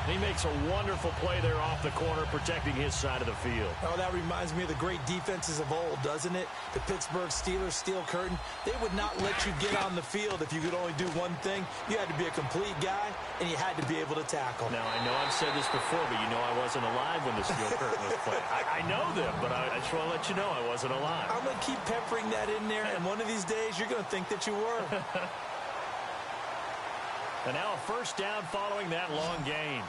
Speaker 2: He makes a wonderful play there off the corner, protecting his side of the field.
Speaker 3: Oh, that reminds me of the great defenses of old, doesn't it? The Pittsburgh Steelers steel curtain. They would not let you get on the field if you could only do one thing. You had to be a complete guy, and you had to be able to tackle.
Speaker 2: Now, I know I've said this before, but you know I wasn't alive when the steel curtain was played. I know them, but I just want to let you know I wasn't alive.
Speaker 3: I'm going to keep peppering that in there, and one of these days you're going to think that you were.
Speaker 2: And now a first down following that long gain.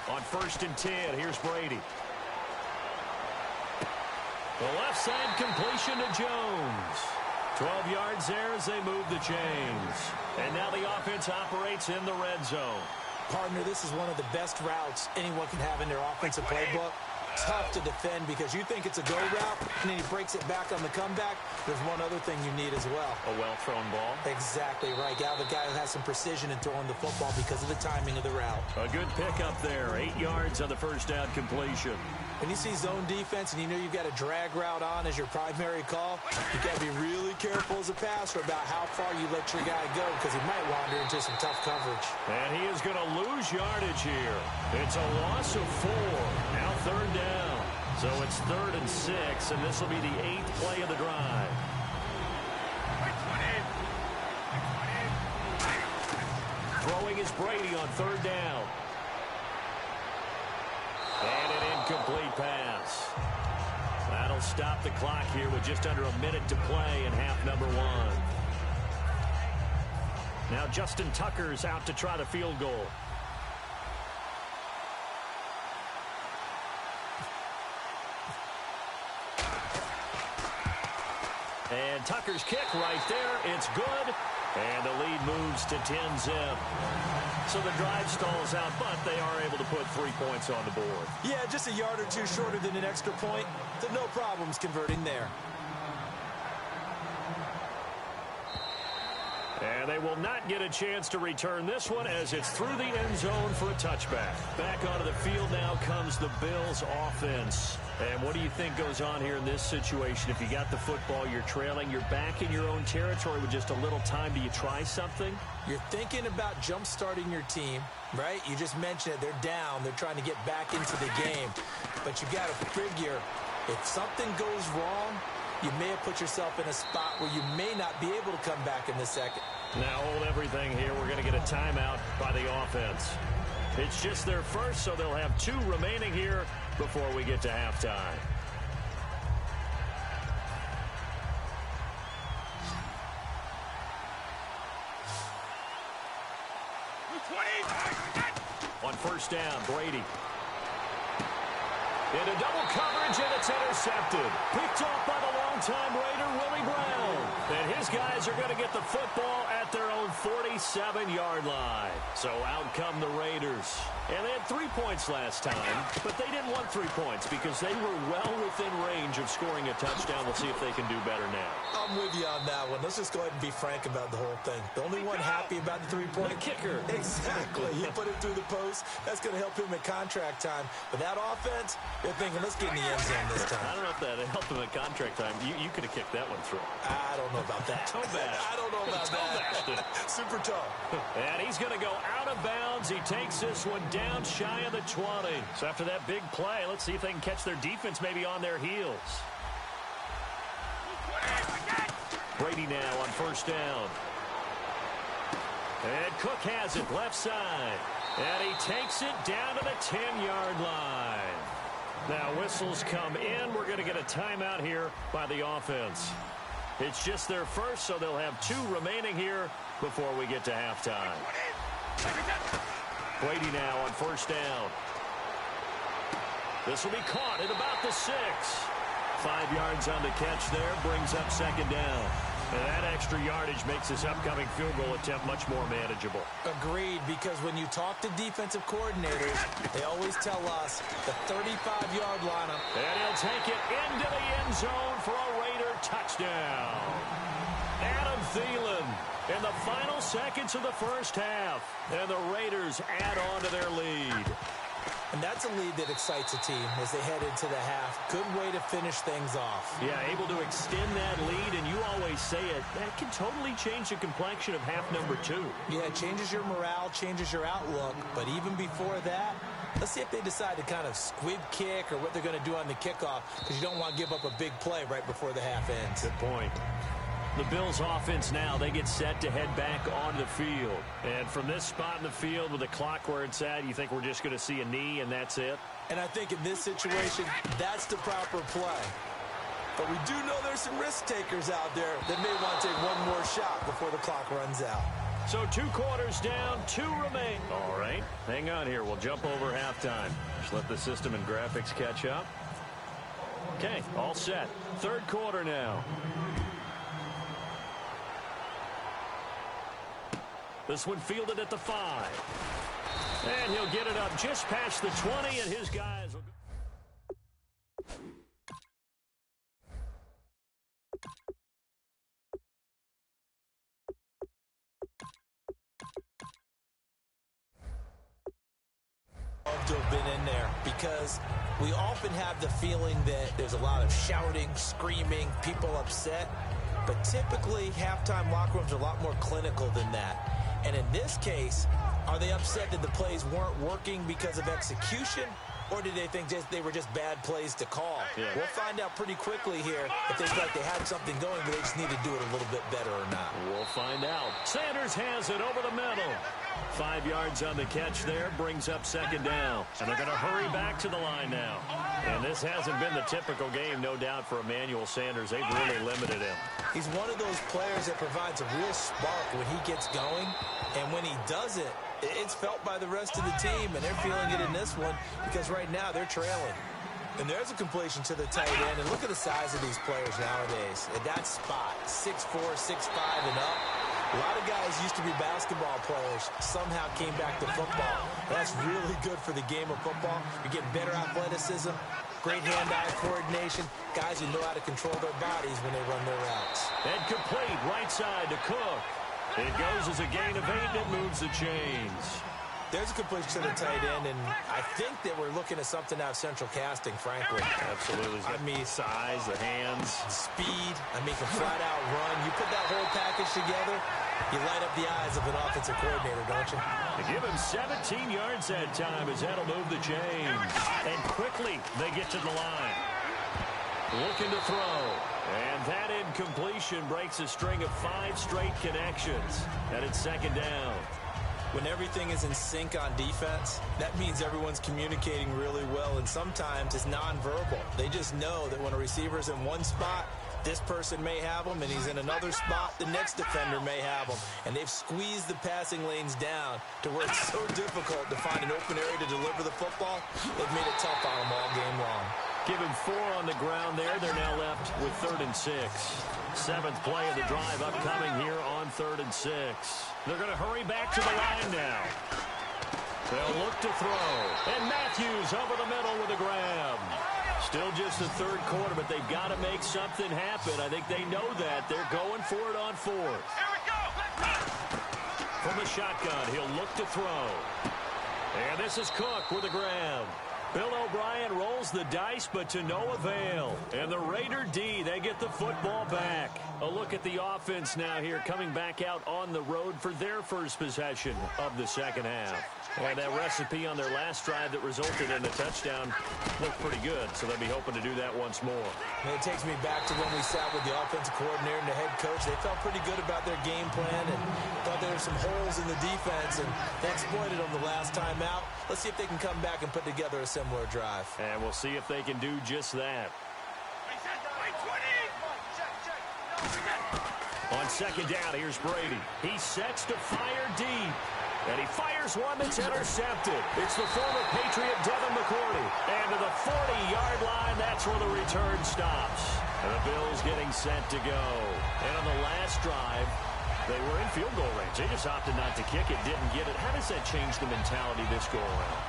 Speaker 2: On 1st and 10, here's Brady. The left side completion to Jones. 12 yards there as they move the chains. And now the offense operates in the red zone.
Speaker 3: Partner, this is one of the best routes anyone can have in their offensive playbook. Tough to defend because you think it's a go route, and then he breaks it back on the comeback. There's one other thing you need as well.
Speaker 2: A well-thrown ball.
Speaker 3: Exactly right. Gal, the guy who has some precision in throwing the football because of the timing of the route.
Speaker 2: A good pickup there. 8 yards on the first down completion.
Speaker 3: When you see zone defense and you know you've got a drag route on as your primary call, you've got to be really careful as a passer about how far you let your guy go because he might wander into some tough coverage.
Speaker 2: And he is going to lose yardage here. It's a loss of 4. Now 3rd down. So it's 3rd and 6, and this will be the 8th play of the drive. Throwing is Brady on 3rd down. And an incomplete pass. That'll stop the clock here with just under a minute to play in half number 1. Now Justin Tucker's out to try the field goal. And Tucker's kick right there. It's good. And the lead moves to 10-zip. So the drive stalls out, but they are able to put 3 points on the board.
Speaker 3: Yeah, just a yard or two shorter than an extra point. So no problems converting there.
Speaker 2: And they will not get a chance to return this one as it's through the end zone for a touchback. Back onto the field now comes the Bills offense. And what do you think goes on here in this situation? If you got the football, you're trailing, you're back in your own territory with just a little time. Do you try something?
Speaker 3: You're thinking about jump-starting your team, right? You just mentioned it. They're down. They're trying to get back into the game. But you got to figure if something goes wrong, you may have put yourself in a spot where you may not be able to come back in the second.
Speaker 2: Now hold everything here. We're going to get a timeout by the offense. It's just their first, so they'll have 2 remaining here before we get to halftime. On first down, Brady. Into double coverage, and it's intercepted. Picked off by the longtime Raider, Willie Brown. And his guys are going to get the football at their own 47-yard line. So out come the Raiders. And they had 3 points last time, but they didn't want 3 points because they were well within range of scoring a touchdown. We'll see if they can do better now.
Speaker 3: I'm with you on that one. Let's just go ahead and be frank about the whole thing. The only one happy about the 3-point.
Speaker 2: The kicker.
Speaker 3: Exactly. He put it through the post. That's going to help him at contract time. But that offense, they're thinking, let's get in the end zone this time.
Speaker 2: I don't know if that helped him at contract time. You could have kicked that one through.
Speaker 3: I don't know about that.
Speaker 2: Toe bash.
Speaker 3: I don't know about that. Super tough.
Speaker 2: And he's going to go out of bounds. He takes this one down shy of the 20. So after that big play, let's see if they can catch their defense maybe on their heels. Brady now on first down. And Cook has it left side. And he takes it down to the 10-yard line. Now whistles come in. We're going to get a timeout here by the offense. It's just their first, so they'll have 2 remaining here before we get to halftime. Brady now on first down. This will be caught at about the 6. 5 yards on the catch there, brings up second down. And that extra yardage makes this upcoming field goal attempt much more manageable.
Speaker 3: Agreed, because when you talk to defensive coordinators, they always tell us the 35-yard line.
Speaker 2: And he'll take it into the end zone for a Raider touchdown. Adam Thielen in the final seconds of the first half. And the Raiders add on to their lead.
Speaker 3: And that's a lead that excites a team as they head into the half. Good way to finish things off.
Speaker 2: Yeah, able to extend that lead, and you always say it, that can totally change the complexion of half number 2.
Speaker 3: Yeah, it changes your morale, changes your outlook. But even before that, let's see if they decide to kind of squib kick or what they're going to do on the kickoff, because you don't want to give up a big play right before the half ends.
Speaker 2: Good point. The Bills offense now, they get set to head back on the field. And from this spot in the field with the clock where it's at, you think we're just going to see a knee and that's it?
Speaker 3: And I think in this situation, that's the proper play. But we do know there's some risk takers out there that may want to take one more shot before the clock runs out.
Speaker 2: So 2 quarters down, 2 remain. All right, hang on here. We'll jump over halftime. Just let the system and graphics catch up. Okay, all set. 3rd quarter now. This one fielded at the 5. And he'll get it up just past the 20, and his guys will go.
Speaker 3: To have been in there, because we often have the feeling that there's a lot of shouting, screaming, people upset, but typically halftime locker rooms are a lot more clinical than that. And in this case, are they upset that the plays weren't working because of execution, or did they think they were just bad plays to call?
Speaker 2: Yeah.
Speaker 3: We'll find out pretty quickly here if they feel like they had something going, but they just need to do it a little bit better or not.
Speaker 2: We'll find out. Sanders has it over the middle. 5 yards on the catch there, brings up 2nd down. And they're going to hurry back to the line now. And this hasn't been the typical game, no doubt, for Emmanuel Sanders. They've really limited him.
Speaker 3: He's one of those players that provides a real spark when he gets going. And when he does it, it's felt by the rest of the team. And they're feeling it in this one because right now they're trailing. And there's a completion to the tight end. And look at the size of these players nowadays. At that spot, 6'4", 6'5", and up. A lot of guys used to be basketball players, somehow came back to football. That's really good for the game of football. You're getting better athleticism, great hand-eye coordination, guys who know how to control their bodies when they run their routes.
Speaker 2: And complete, right side to Cook. It goes as a gain of 8, and it moves the chains.
Speaker 3: There's a completion to the tight end, and I think that we're looking at something out of central casting, frankly.
Speaker 2: Absolutely.
Speaker 3: I mean,
Speaker 2: size, the hands.
Speaker 3: Speed, can flat-out run. You put that whole package together, you light up the eyes of an offensive coordinator, don't you?
Speaker 2: They give him 17 yards that time as that'll move the chains. And quickly, they get to the line. Looking to throw. And that incompletion breaks a string of 5 straight connections. And it's 2nd down.
Speaker 3: When everything is in sync on defense, that means everyone's communicating really well, and sometimes it's nonverbal. They just know that when a receiver's in one spot, this person may have him, and he's in another spot, the next defender may have him. And they've squeezed the passing lanes down to where it's so difficult to find an open area to deliver the football. They've made it tough on them all game long.
Speaker 2: Give him 4 on the ground there. They're now left with 3rd and 6. 7th play of the drive upcoming here on 3rd and 6. They're going to hurry back to the line now. They'll look to throw. And Matthews over the middle with a grab. Still just the 3rd quarter, but they've got to make something happen. I think they know that. They're going for it on 4th.
Speaker 6: Here we go.
Speaker 2: From the shotgun, he'll look to throw. And this is Cook with a grab. Bill O'Brien rolls the dice, but to no avail. And the Raider D, they get the football back. A look at the offense now here, coming back out on the road for their first possession of the 2nd half. And that recipe on their last drive that resulted in a touchdown looked pretty good, so they'll be hoping to do that once more.
Speaker 3: And it takes me back to when we sat with the offensive coordinator and the head coach. They felt pretty good about their game plan and thought there were some holes in the defense, and they exploited them the last time out. Let's see if they can come back and put together a similar drive.
Speaker 2: And we'll see if they can do just that. On 2nd down, here's Brady. He sets to fire deep. And he fires one that's intercepted. It's the former Patriot Devin McCourty. And to the 40-yard line, that's where the return stops. And the Bills getting set to go. And on the last drive, they were in field goal range. They just opted not to kick it, didn't get it. How does that change the mentality this go around?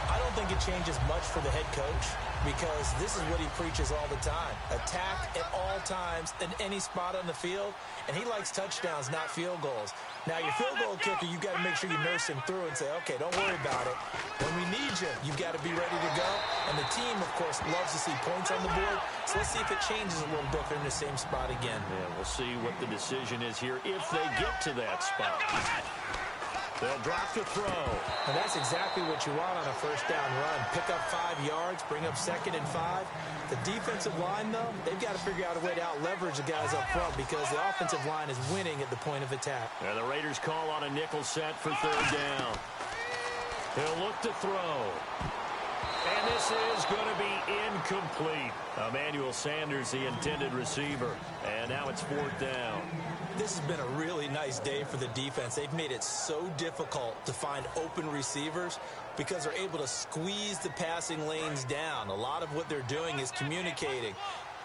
Speaker 3: I don't think it changes much for the head coach. because this is what he preaches all the time. Attack at all times in any spot on the field, and he likes touchdowns, not field goals. Now, your field goal kicker, you've got to make sure you nurse him through and say, okay, don't worry about it. When we need you, you've got to be ready to go. And the team, of course, loves to see points on the board. So let's see if it changes a little bit if they're in the same spot again.
Speaker 2: Yeah, we'll see what the decision is here if they get to that spot. They'll drop the throw.
Speaker 3: And that's exactly what you want on a first down run. Pick up 5 yards, bring up 2nd and 5. The defensive line, though, they've got to figure out a way to out-leverage the guys up front because the offensive line is winning at the point of attack.
Speaker 2: And the Raiders call on a nickel set for 3rd down. They'll look to throw. And this is going to be incomplete. Emmanuel Sanders, the intended receiver. And now it's 4th down.
Speaker 3: This has been a really nice day for the defense. They've made it so difficult to find open receivers because they're able to squeeze the passing lanes down. A lot of what they're doing is communicating.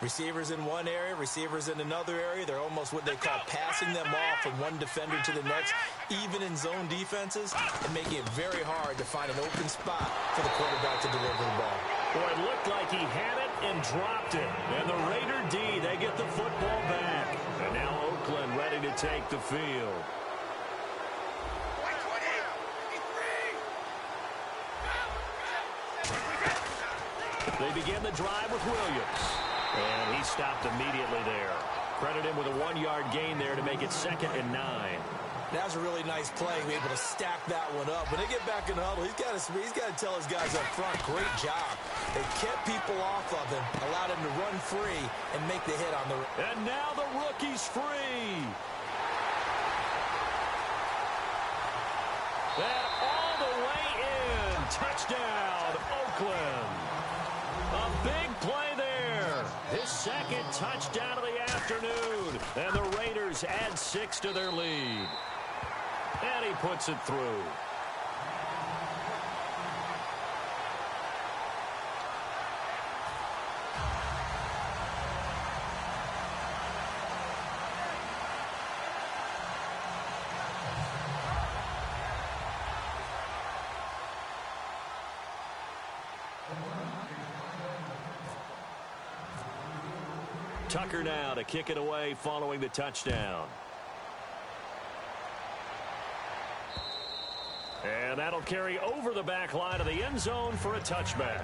Speaker 3: Receivers in one area, receivers in another area. They're almost what they call passing them off from one defender to the next, even in zone defenses, and making it very hard to find an open spot for the quarterback to deliver the ball.
Speaker 2: Boy, it looked like he had it and dropped it. And the Raider D, they get the football back. And now Oakland ready to take the field. They begin the drive with Williams. And he stopped immediately there. Credit him with a 1-yard gain there to make it 2nd and 9.
Speaker 3: That was a really nice play. Be able to stack that one up. When they get back in the huddle, he's got to tell his guys up front, great job. They kept people off of him, allowed him to run free and make the hit on the...
Speaker 2: And now the rookie's free. And all the way in. Touchdown, Oakland. A big play there. His 2nd touchdown of the afternoon. And the Raiders add 6 to their lead. And he puts it through. Tucker now to kick it away following the touchdown. And that'll carry over the back line of the end zone for a touchback.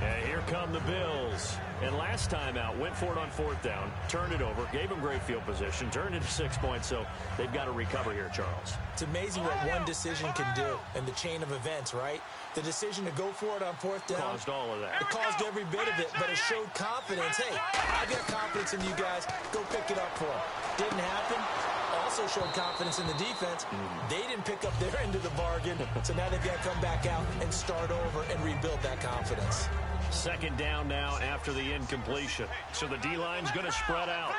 Speaker 2: And here come the Bills. And last time out, went for it on 4th down, turned it over, gave them great field position, turned it to 6 points, so they've got to recover here, Charles.
Speaker 3: It's amazing what one decision can do in the chain of events, right? The decision to go for it on 4th down.
Speaker 2: Caused all of that.
Speaker 3: It caused every bit of it, but it showed confidence. Hey, I've got confidence in you guys. Go pick it up for them. Didn't happen. Also showed confidence in the defense. They didn't pick up their end of the bargain, so now they've got to come back out and start over and rebuild that confidence.
Speaker 2: 2nd down now after the incompletion. So the D-line's going to spread out.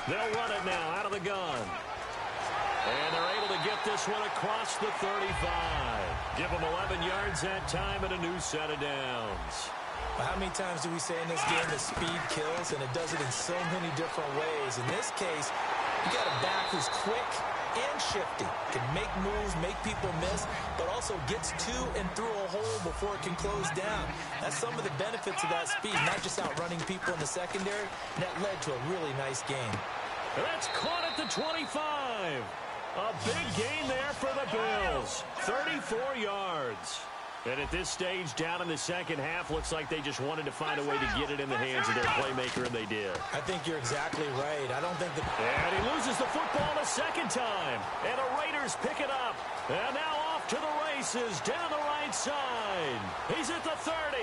Speaker 2: They'll run it now out of the gun. And they're able to get this one across the 35. Give them 11 yards that time and a new set of downs.
Speaker 3: Well, how many times do we say in this game that speed kills, and it does it in so many different ways? In this case, you got a back who's quick and shifty, can make moves, make people miss, but also gets to and through a hole before it can close down. That's some of the benefits of that speed, not just outrunning people in the secondary. And that led to a really nice game.
Speaker 2: And that's caught at the 25. A big gain there for the Bills. 34 yards. And at this stage, down in the second half, looks like they just wanted to find a way to get it in the hands of their playmaker, and they did.
Speaker 3: I think you're exactly right. I don't think that...
Speaker 2: And he loses the football a second time. And the Raiders pick it up. And now off to the races down the right side. He's at the 30.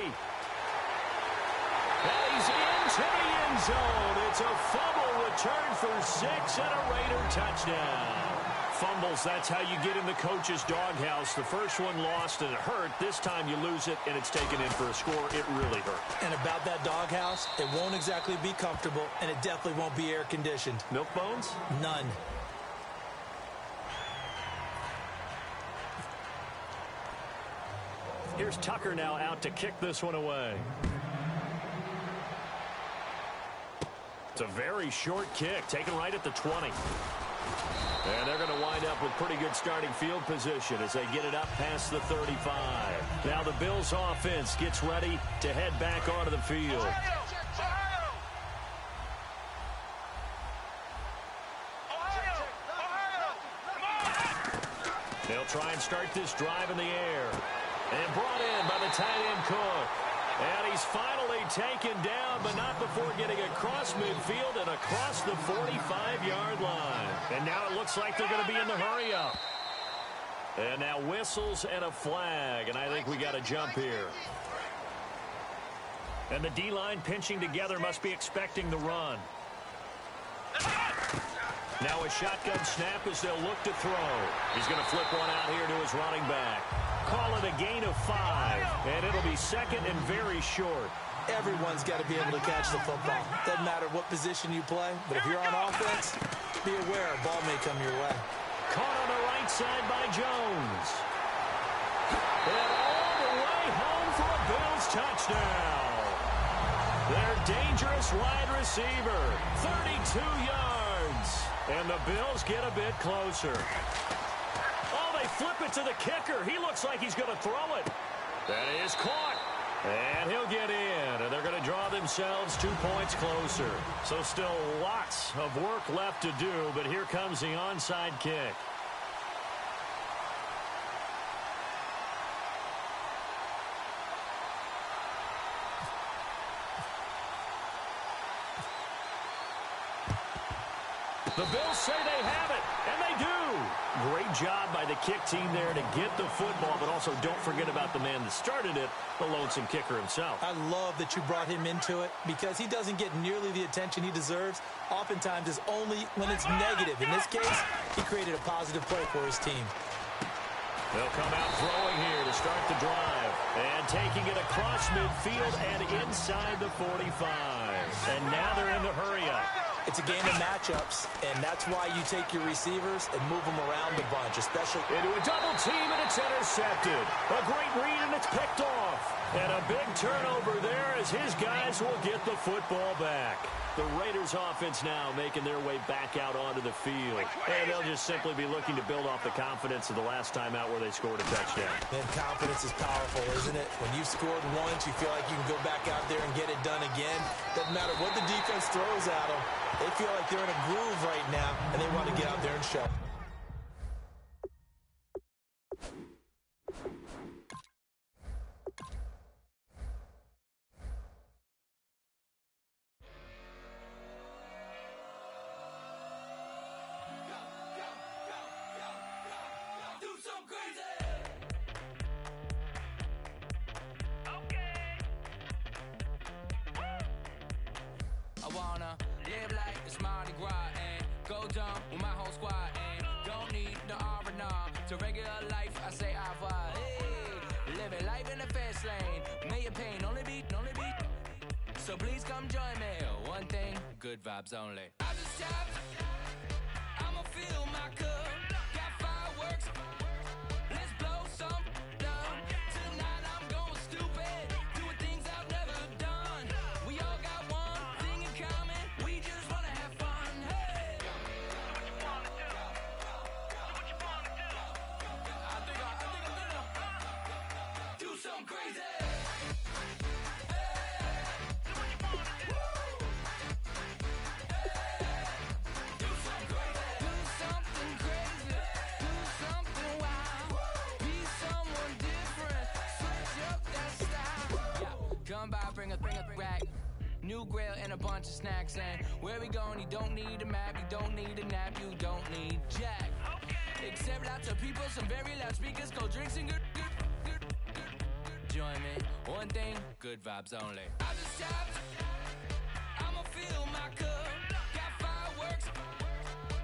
Speaker 2: And he's into the end zone. It's a fumble return for 6 and a Raider touchdown. Fumbles, that's how you get in the coach's doghouse. The first one lost and it hurt. This time you lose it and it's taken in for a score. It really hurt.
Speaker 3: And about that doghouse, it won't exactly be comfortable, and it definitely won't be air-conditioned.
Speaker 2: Milk bones?
Speaker 3: None.
Speaker 2: Here's Tucker now out to kick this one away. It's a very short kick, taken right at the 20. And they're going to wind up with pretty good starting field position as they get it up past the 35. Now the Bills offense gets ready to head back onto the field. They'll try and start this drive in the air. And brought in by the tight end Cook. And he's finally taken down, but not before getting across midfield and across the 45-yard line. And now it looks like they're going to be in the hurry-up. And now whistles and a flag, and I think we got a jump here. And the D-line pinching together must be expecting the run. Now a shotgun snap as they'll look to throw. He's going to flip one out here to his running back. Call it a gain of 5, and it'll be second and very short.
Speaker 3: Everyone's got to be able to catch the football. Doesn't matter what position you play, but if you're on offense, be aware a ball may come your way.
Speaker 2: Caught on the right side by Jones. And all the way home for a Bills touchdown. Their dangerous wide receiver, 32 yards. And the Bills get a bit closer. Oh, they flip it to the kicker. He looks like he's going to throw it. That is caught. And he'll get in. And they're going to draw themselves 2 points closer. So still lots of work left to do, but here comes the onside kick. The Bills say they have it, and they do. Great job by the kick team there to get the football, but also don't forget about the man that started it, the lonesome kicker himself.
Speaker 3: I love that you brought him into it because he doesn't get nearly the attention he deserves. Oftentimes it's only when it's negative. In this case, he created a positive play for his team.
Speaker 2: They'll come out throwing here to start the drive. And taking it across midfield and inside the 45. And now they're in the hurry-up.
Speaker 3: It's a game of matchups, and that's why you take your receivers and move them around a bunch, especially
Speaker 2: into a double team, and it's intercepted. A great read, and it's picked off. And a big turnover there as his guys will get the football back. The Raiders offense now making their way back out onto the field. And they'll just simply be looking to build off the confidence of the last time out where they scored a touchdown.
Speaker 3: Man, confidence is powerful, isn't it? When you've scored once, you feel like you can go back out there and get it done again. Doesn't matter what the defense throws at them. They feel like they're in a groove right now, and they want to get out there and show.
Speaker 4: So please come join me. One thing, good vibes only. I just tapped. I'ma fill my cup. Got fireworks. Let's blow some down. Tonight I'm going stupid. Doing things I've never done. We all got one thing in common. We just wanna have fun. Hey. Do what you wanna do. Do what you wanna do. I think I'm gonna do something crazy. Come by, bring a rack. New grill and a bunch of snacks. And where we going, you don't need a map, you don't need a nap, you don't need jack. Except lots of people, some very loud speakers, cold drinks and good. Join me. One thing, good vibes only. I just tapped. I'ma fill my cup. Got fireworks.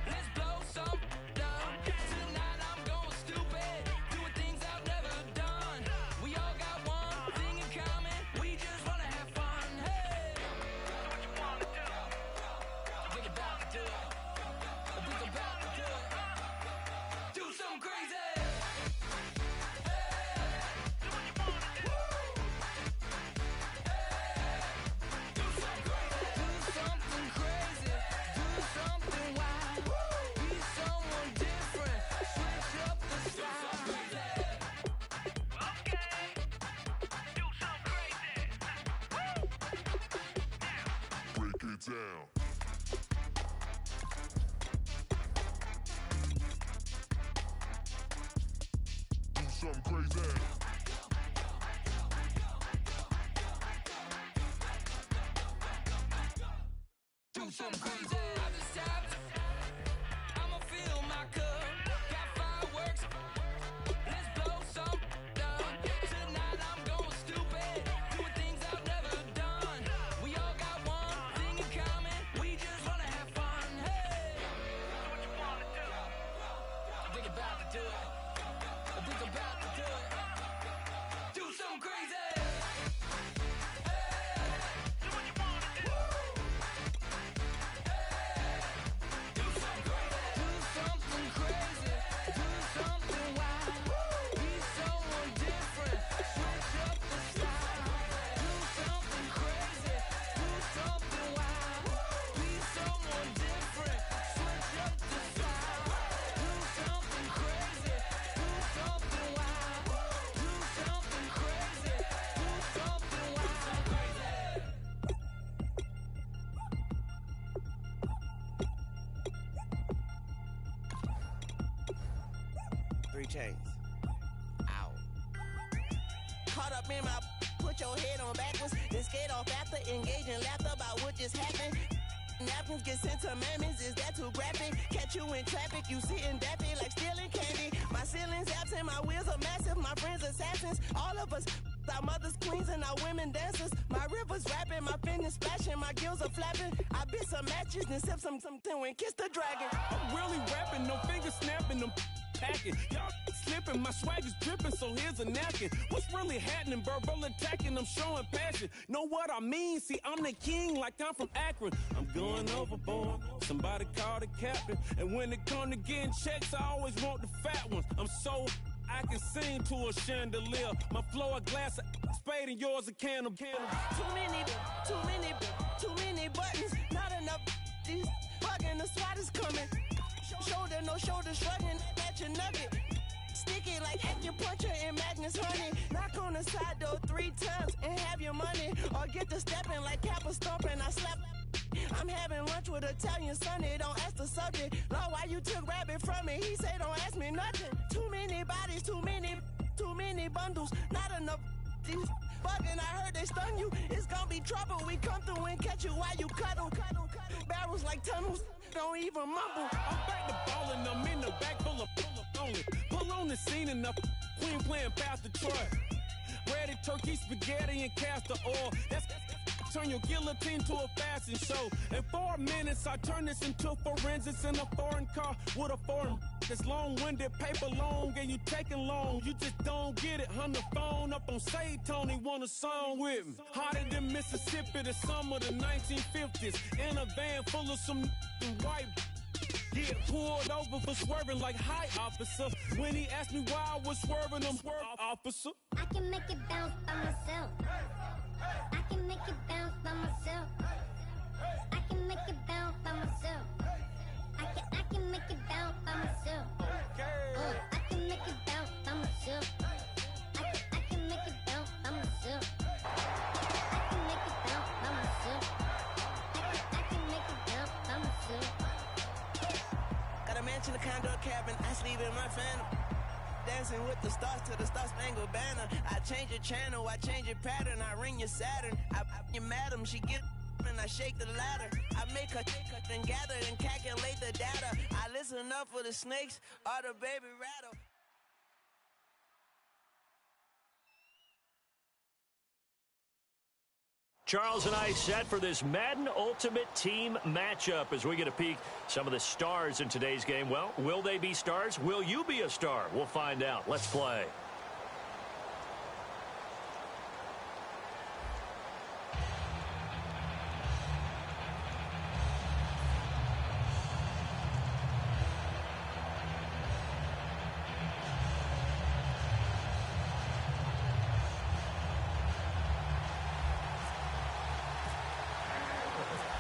Speaker 4: Let's blow some down. Tonight I'm going stupid. Doing things I've never done. We all got one thing in common. We just wanna have fun. Hey. Do what you wanna do. Think about to do it. Think about to do it. Do something crazy. Do what you wanna do. Do
Speaker 8: down. Do something crazy.
Speaker 4: Do something crazy. I just tapped. I'ma fill my cup. Got fireworks. Let's blow some up. Tonight I'm going stupid. Doing things I've never done. We all got one thing in common. We just wanna have fun. Hey, what you wanna do? I think about to do it. I think I'm about to do it. Do something crazy.
Speaker 9: Three chains. Ow. Caught up in my, put your head on backwards, then skate off after engaging laughter about what just happened. Napkins get sent to mammies, is that too graphic? Catch you in traffic, you sitting dappy like stealing candy. My ceiling's absent, my wheels are massive, my friends assassins. All of us, our mothers queens and our women dancers. My rivers rapping, my fingers splashing, my gills are flapping. I bit some matches and sip something and kiss the dragon.
Speaker 6: I'm really rapping, no fingers snapping, them packing. Y'all slipping, my swag is dripping, so here's a napkin. What's really happening? Verbal attacking, I'm showing passion. Know what I mean? See, I'm the king like I'm from Akron. I'm going overboard. Somebody call the captain. And when it come to getting checks, I always want the fat ones. I'm so I can sing to a chandelier. My flow a glass of spade and yours a can of
Speaker 9: Too many buttons, not enough. These bugging, the SWAT is coming. Shoulder, no shoulder shrugging at your nugget. Sticky like acupuncture and Magnus honey. Knock on the side door 3 times and have your money. Or get to stepping like Kappa stomping. I slap. I'm having lunch with Italian Sonny. Don't ask the subject. Lord, why you took rabbit from me? He say don't ask me nothing. Too many bodies, too many bundles. Not enough. These bugging, I heard they stun you. It's gonna be trouble. We come through and catch you while you cuddle. Barrels like tunnels. Don't even mumble.
Speaker 6: I'm back to ballin', I'm in the back full of only. Pull on the scene enough. Queen playing Pastor Troy. Ready turkey, spaghetti, and castor oil. That's turn your guillotine to a fashion show. In 4 minutes, I turn this into forensics in a foreign car with a foreign. It's long-winded, paper long, and you taking long. You just don't get it. Hung the phone up on Say Tony, want a song with me. Hotter than Mississippi, the summer of the 1950s. In a van full of some white. Get pulled over for swerving like hi, officer. When he asked me why I was swerving, I'm swerve, officer.
Speaker 10: I can make it bounce by myself. I can make it bounce by myself. I can make it bounce by myself. I can make it bounce by myself. I can make it bounce by myself. I can make it bounce by myself. I can make it bounce by myself. I can make it bounce by myself.
Speaker 9: Got a mansion, a condo, a cabin. I sleep in my phantom. Dancing with the stars to the Star-Spangled Banner. I change your channel, I change your pattern. I ring your Saturn. I your madam, she get and I shake the ladder. I make her and gather and calculate the data. I listen up for the snakes or the baby rattle.
Speaker 2: Charles and I set for this Madden Ultimate Team matchup as we get a peek some of the stars in today's game. Well, will they be stars? Will you be a star? We'll find out. Let's play.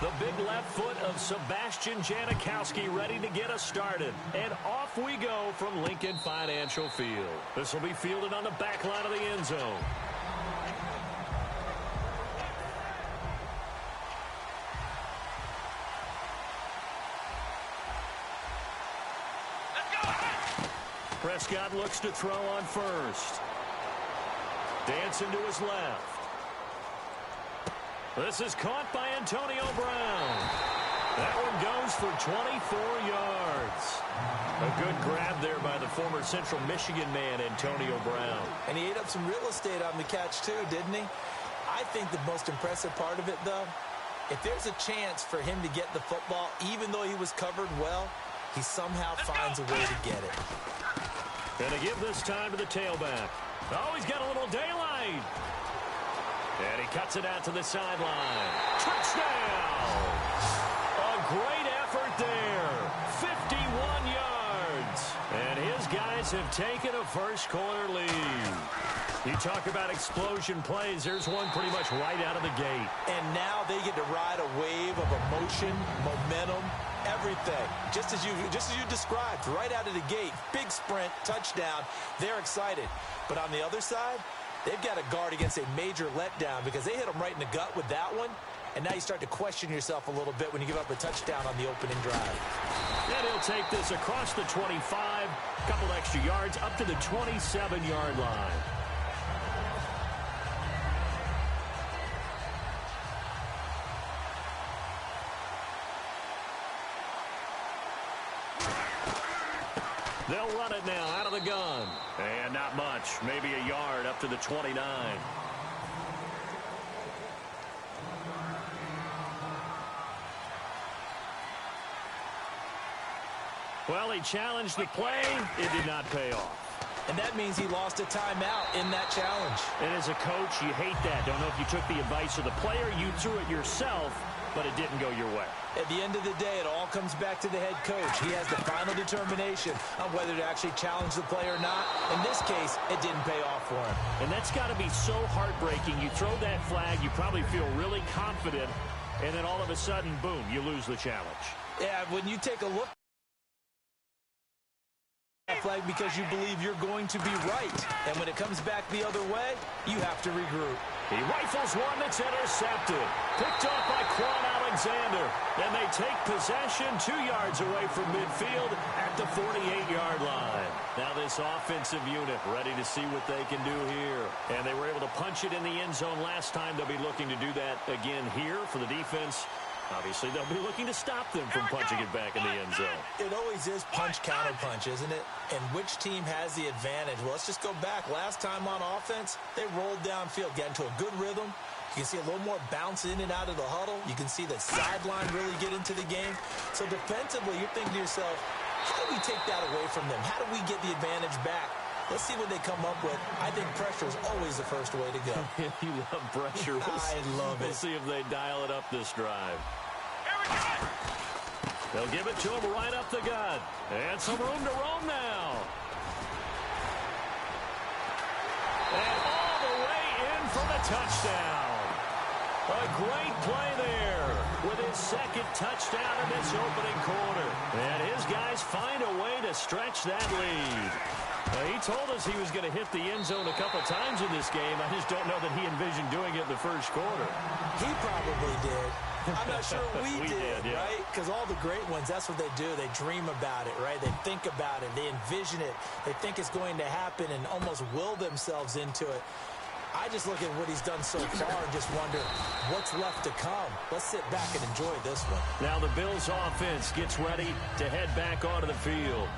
Speaker 2: The big left foot of Sebastian Janikowski ready to get us started. And off we go from Lincoln Financial Field. This will be fielded on the back line of the end zone. Prescott looks to throw on first. Dancing to his left. This is caught by Antonio Brown. That one goes for 24 yards. A good grab there by the former Central Michigan man, Antonio Brown.
Speaker 3: And he ate up some real estate on the catch, too, didn't he? I think the most impressive part of it, though, if there's a chance for him to get the football, even though he was covered well, he somehow finds a way to get it.
Speaker 2: Gonna give this time to the tailback. Oh, he's got a little daylight. And he cuts it out to the sideline. Touchdown! A great effort there. 51 yards. And his guys have taken a first-quarter lead. You talk about explosion plays. There's one pretty much right out of the gate.
Speaker 3: And now they get to ride a wave of emotion, momentum, everything. Just as you described, right out of the gate. Big sprint, touchdown. They're excited. But on the other side, they've got to guard against a major letdown because they hit them right in the gut with that one. And now you start to question yourself a little bit when you give up a touchdown on the opening drive.
Speaker 2: And he'll take this across the 25, a couple extra yards, up to the 27-yard line. They'll run it now out of the gun. And not much, maybe a yard up to the 29. Well, he challenged the play. It did not pay off.
Speaker 3: And that means he lost a timeout in that challenge.
Speaker 2: And as a coach, you hate that. Don't know if you took the advice of the player, you threw it yourself, but it didn't go your way.
Speaker 3: At the end of the day, it all comes back to the head coach. He has the final determination on whether to actually challenge the play or not. In this case, it didn't pay off for him.
Speaker 2: And that's got to be so heartbreaking. You throw that flag, you probably feel really confident, and then all of a sudden, boom, you lose the challenge.
Speaker 3: Yeah, when you take a look at that flag because you believe you're going to be right. And when it comes back the other way, you have to regroup.
Speaker 2: He rifles one that's intercepted. Picked off by Quan Alexander. And they take possession 2 yards away from midfield at the 48-yard line. Now this offensive unit ready to see what they can do here. And they were able to punch it in the end zone last time. They'll be looking to do that again here for the defense. Obviously, they'll be looking to stop them from punching it back in the end zone.
Speaker 3: It always is punch-counter-punch, isn't it? And which team has the advantage? Well, let's just go back. Last time on offense, they rolled downfield, got into a good rhythm. You can see a little more bounce in and out of the huddle. You can see the sideline really get into the game. So defensively, you're thinking to yourself, how do we take that away from them? How do we get the advantage back? Let's see what they come up with. I think pressure is always the first way to go.
Speaker 2: You love pressure.
Speaker 3: I love it.
Speaker 2: We'll see if they dial it up this drive. They'll give it to him right up the gut. And some room to roam now. And all the way in for the touchdown. A great play there with his second touchdown in this opening quarter. And his guys find a way to stretch that lead. He told us he was going to hit the end zone a couple times in this game. I just don't know that he envisioned doing it in the first quarter.
Speaker 3: He probably did. I'm not sure we did,
Speaker 2: yeah.
Speaker 3: right? Because all the great ones, that's what they do. They dream about it, right? They think about it. They envision it. They think it's going to happen and almost will themselves into it. I just look at what he's done so far and just wonder what's left to come. Let's sit back and enjoy this one.
Speaker 2: Now the Bills offense gets ready to head back onto the field.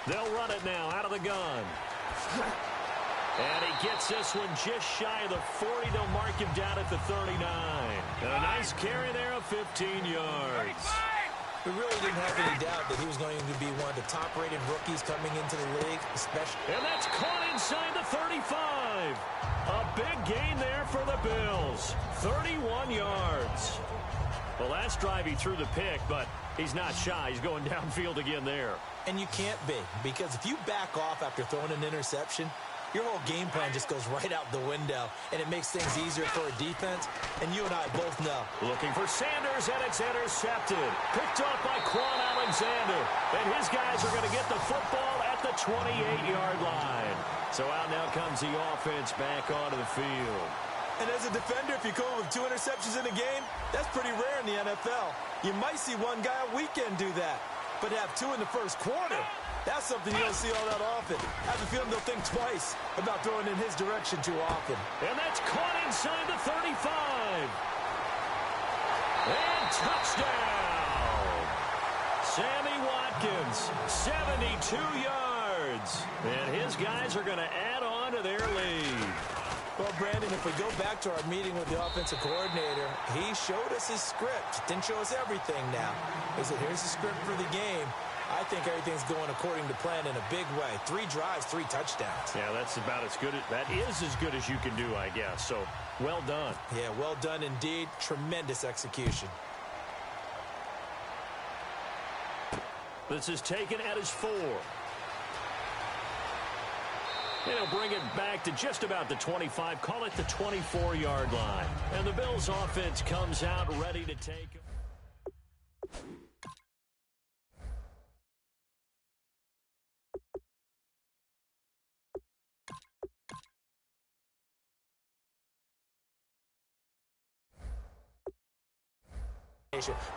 Speaker 2: They'll run it now out of the gun. And he gets this one just shy of the 40. They'll mark him down at the 39. And a nice carry there of 15 yards.
Speaker 3: We really didn't have any doubt that he was going to be one of the top-rated rookies coming into the league, especially.
Speaker 2: And that's caught inside the 35. A big gain there for the Bills. 31 yards. The last drive he threw the pick, but he's not shy. He's going downfield again there.
Speaker 3: And you can't be, because if you back off after throwing an interception, your whole game plan just goes right out the window, and it makes things easier for a defense, and you and I both know.
Speaker 2: Looking for Sanders, and it's intercepted. Picked off by Quan Alexander, and his guys are going to get the football at the 28-yard line. So out now comes the offense back onto the field.
Speaker 3: And as a defender, if you come with 2 interceptions in a game, that's pretty rare in the NFL. You might see one guy a weekend do that, but to have 2 in the first quarter, that's something you don't see all that often. I have a feeling they'll think twice about throwing in his direction too often.
Speaker 2: And that's caught inside the 35. And touchdown. Sammy Watkins, 72 yards. And his guys are going to add on to their lead.
Speaker 3: Well, Brandon, if we go back to our meeting with the offensive coordinator, he showed us his script. Didn't show us everything now. He said, here's the script for the game. I think everything's going according to plan in a big way. 3 drives, 3 touchdowns.
Speaker 2: Yeah, that's about as good. That is as good as you can do, I guess. So, well done.
Speaker 3: Yeah, well done indeed. Tremendous execution.
Speaker 2: This is taken at his 4. And he'll bring it back to just about the 25, call it the 24-yard line. And the Bills' offense comes out ready to take.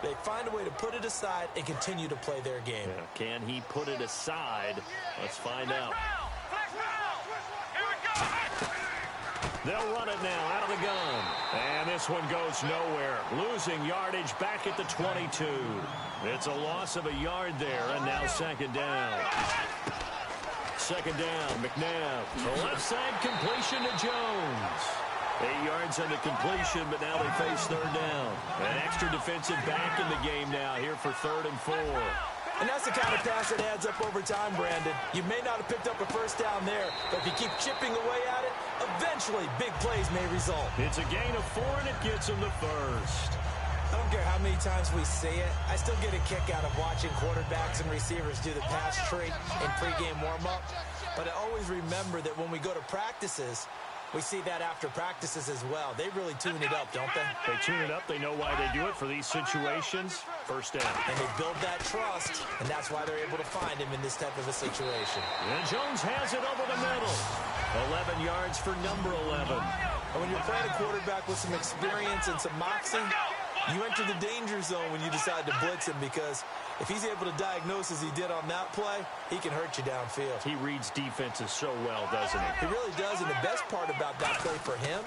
Speaker 3: They find a way to put it aside and continue to play their game.
Speaker 2: Yeah, can he put it aside? Let's find out. They'll run it now out of the gun. And this one goes nowhere. Losing yardage back at the 22. It's a loss of a yard there, and now second down. Second down, McNabb. The left side completion to Jones. 8 yards on the completion, but now they face third down. An extra defensive back in the game now here for 3rd and 4.
Speaker 3: And that's the kind of pass that adds up over time, Brandon. You may not have picked up a first down there, but if you keep chipping away at it, eventually big plays may result.
Speaker 2: It's a gain of 4, and it gets him the first.
Speaker 3: I don't care how many times we see it. I still get a kick out of watching quarterbacks and receivers do the pass tree in pregame warm-up. But I always remember that when we go to practices, we see that after practices as well. They really tune it up, don't they?
Speaker 2: They tune it up. They know why they do it for these situations. First down.
Speaker 3: And they build that trust, and that's why they're able to find him in this type of a situation.
Speaker 2: And Jones has it over the middle. 11 yards for number 11.
Speaker 3: And when you're playing a quarterback with some experience and some moxie, you enter the danger zone when you decide to blitz him, because if he's able to diagnose as he did on that play, he can hurt you downfield.
Speaker 2: He reads defenses so well, doesn't he?
Speaker 3: He really does, and the best part about that play for him,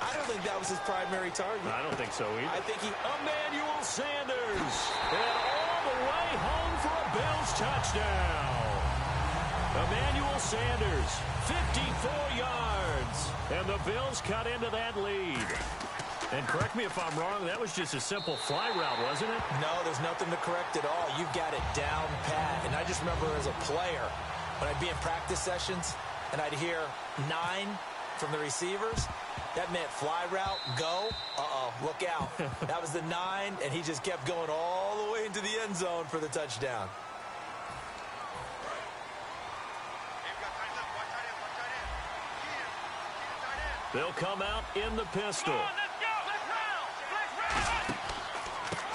Speaker 3: I don't think that was his primary target.
Speaker 2: I don't think so either.
Speaker 3: I think
Speaker 2: Emmanuel Sanders, and all the way home for a Bills touchdown. Emmanuel Sanders, 54 yards, and the Bills cut into that lead. And correct me if I'm wrong, that was just a simple fly route, wasn't it?
Speaker 3: No, there's nothing to correct at all. You've got it down pat. And I just remember as a player, when I'd be in practice sessions and I'd hear 9 from the receivers, that meant fly route, go, look out. That was the 9, and he just kept going all the way into the end zone for the touchdown.
Speaker 2: They'll come out in the pistol.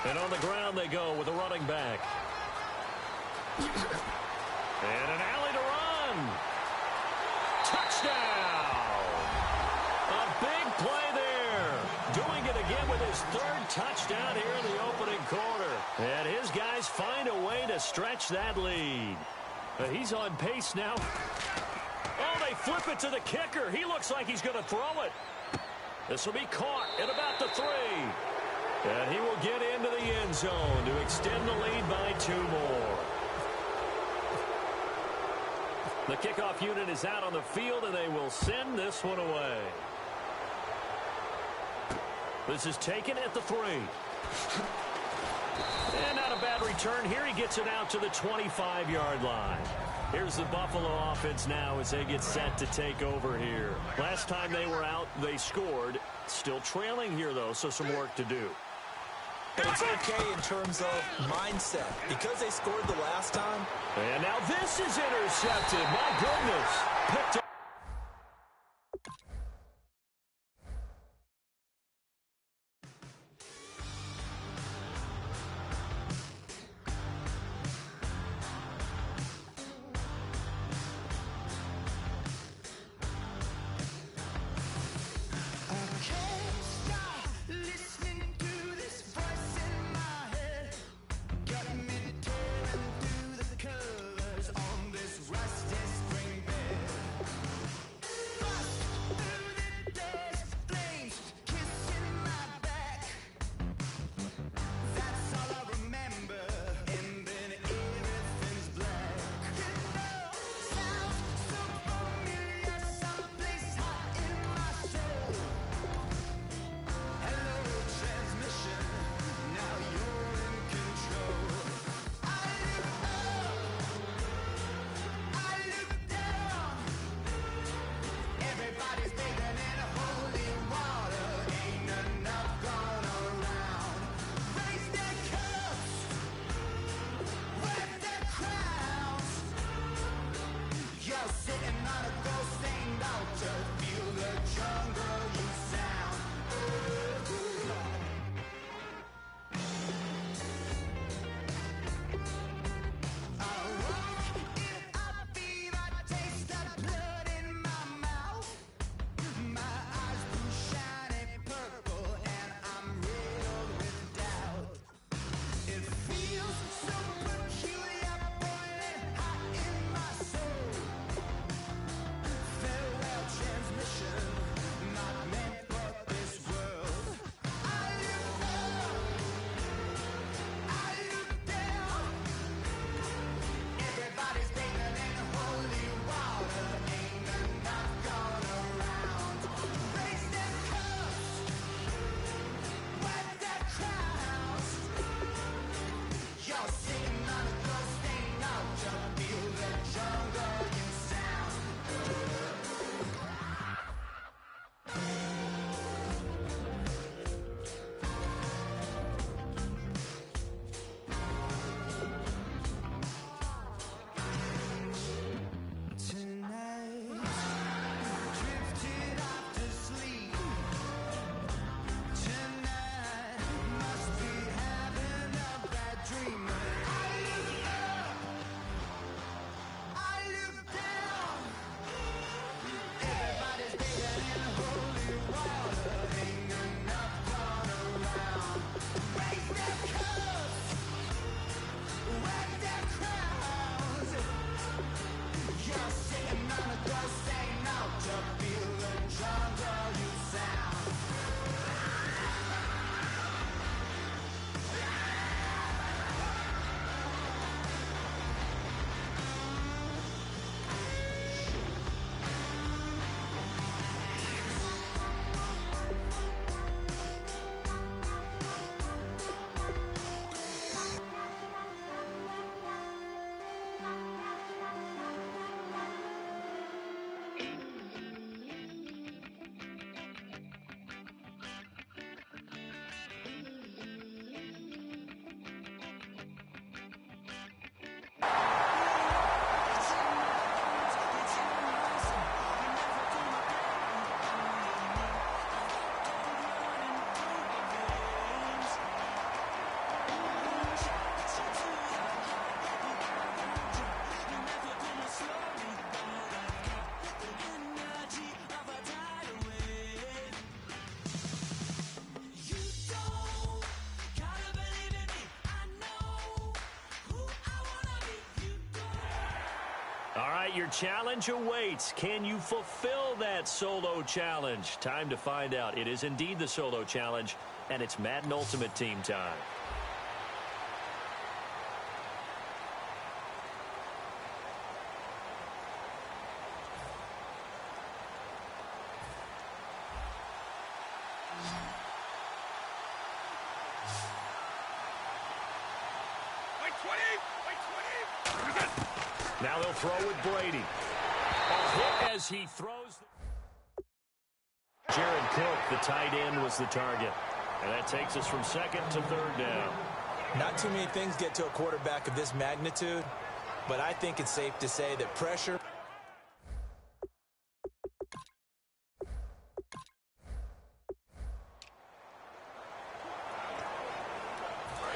Speaker 2: And on the ground they go with a running back. And an alley to run. Touchdown! A big play there. Doing it again with his 3rd touchdown here in the opening quarter. And his guys find a way to stretch that lead. He's on pace now. Oh, they flip it to the kicker. He looks like he's going to throw it. This will be caught at about the 3. And he will get into the end zone to extend the lead by 2 more. The kickoff unit is out on the field, and they will send this one away. This is taken at the 3. And not a bad return here. He gets it out to the 25-yard line. Here's the Buffalo offense now as they get set to take over here. Last time they were out, they scored. Still trailing here, though, so some work to do.
Speaker 3: But it's okay in terms of mindset. Because they scored the last time.
Speaker 2: And now this is intercepted. My goodness. Picked up. All right, your challenge awaits. Can you fulfill that solo challenge? Time to find out. It is indeed the solo challenge, and it's Madden Ultimate Team time. Now they'll throw with Brady. A hit as he throws. Jared Cook, the tight end, was the target. And that takes us from second to third down.
Speaker 3: Not too many things get to a quarterback of this magnitude, but I think it's safe to say that pressure.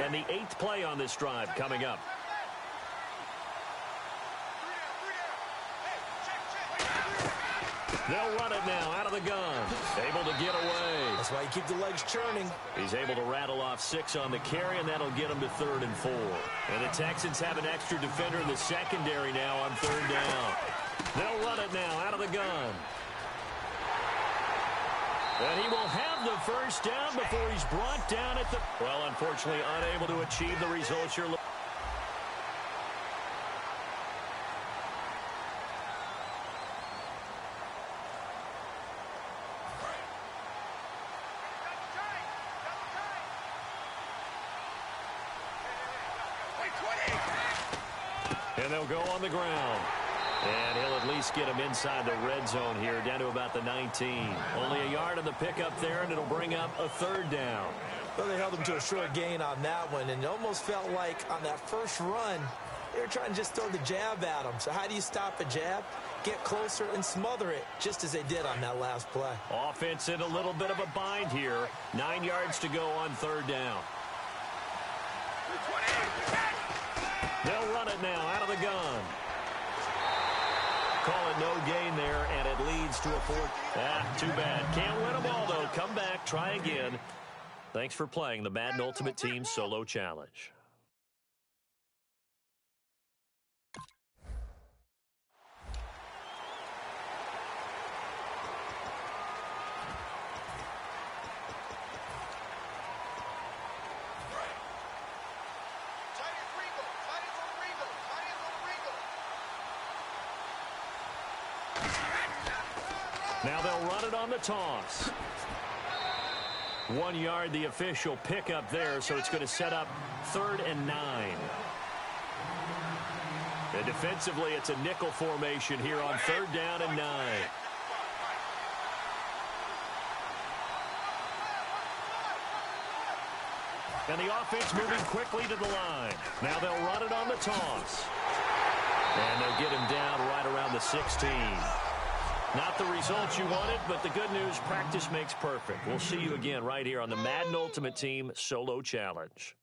Speaker 2: And the 8th play on this drive coming up. They'll run it now out of the gun. Able to get away.
Speaker 3: That's why you keep the legs churning.
Speaker 2: He's able to rattle off 6 on the carry, and that'll get him to 3rd and 4. And the Texans have an extra defender in the secondary now on 3rd down. They'll run it now out of the gun. And he will have the first down before he's brought down at the... Well, unfortunately, unable to achieve the results you're looking for. And they'll go on the ground. And he'll at least get him inside the red zone here, down to about the 19. Only a yard on the pickup there, and it'll bring up a 3rd down.
Speaker 3: Well, they held him to a short gain on that one, and it almost felt like on that first run, They were trying to just throw the jab at him. So how do you stop a jab? Get closer and smother it, just as they did on that last play.
Speaker 2: Offense in a little bit of a bind here. 9 yards to go on third down. They'll run it now out of the gun. Call it no gain there, and it leads to a fourth. Too bad. Can't win them all, though. Come back, try again. Thanks for playing the Madden Ultimate Team Solo Challenge. Now they'll run it on the toss. 1 yard, the official pickup there, so it's going to set up 3rd and 9. And defensively, it's a nickel formation here on 3rd down and 9. And the offense moving quickly to the line. Now they'll run it on the toss. And they'll get him down right around the 16. Not the results you wanted, but the good news, practice makes perfect. We'll see you again right here on the Madden Ultimate Team Solo Challenge.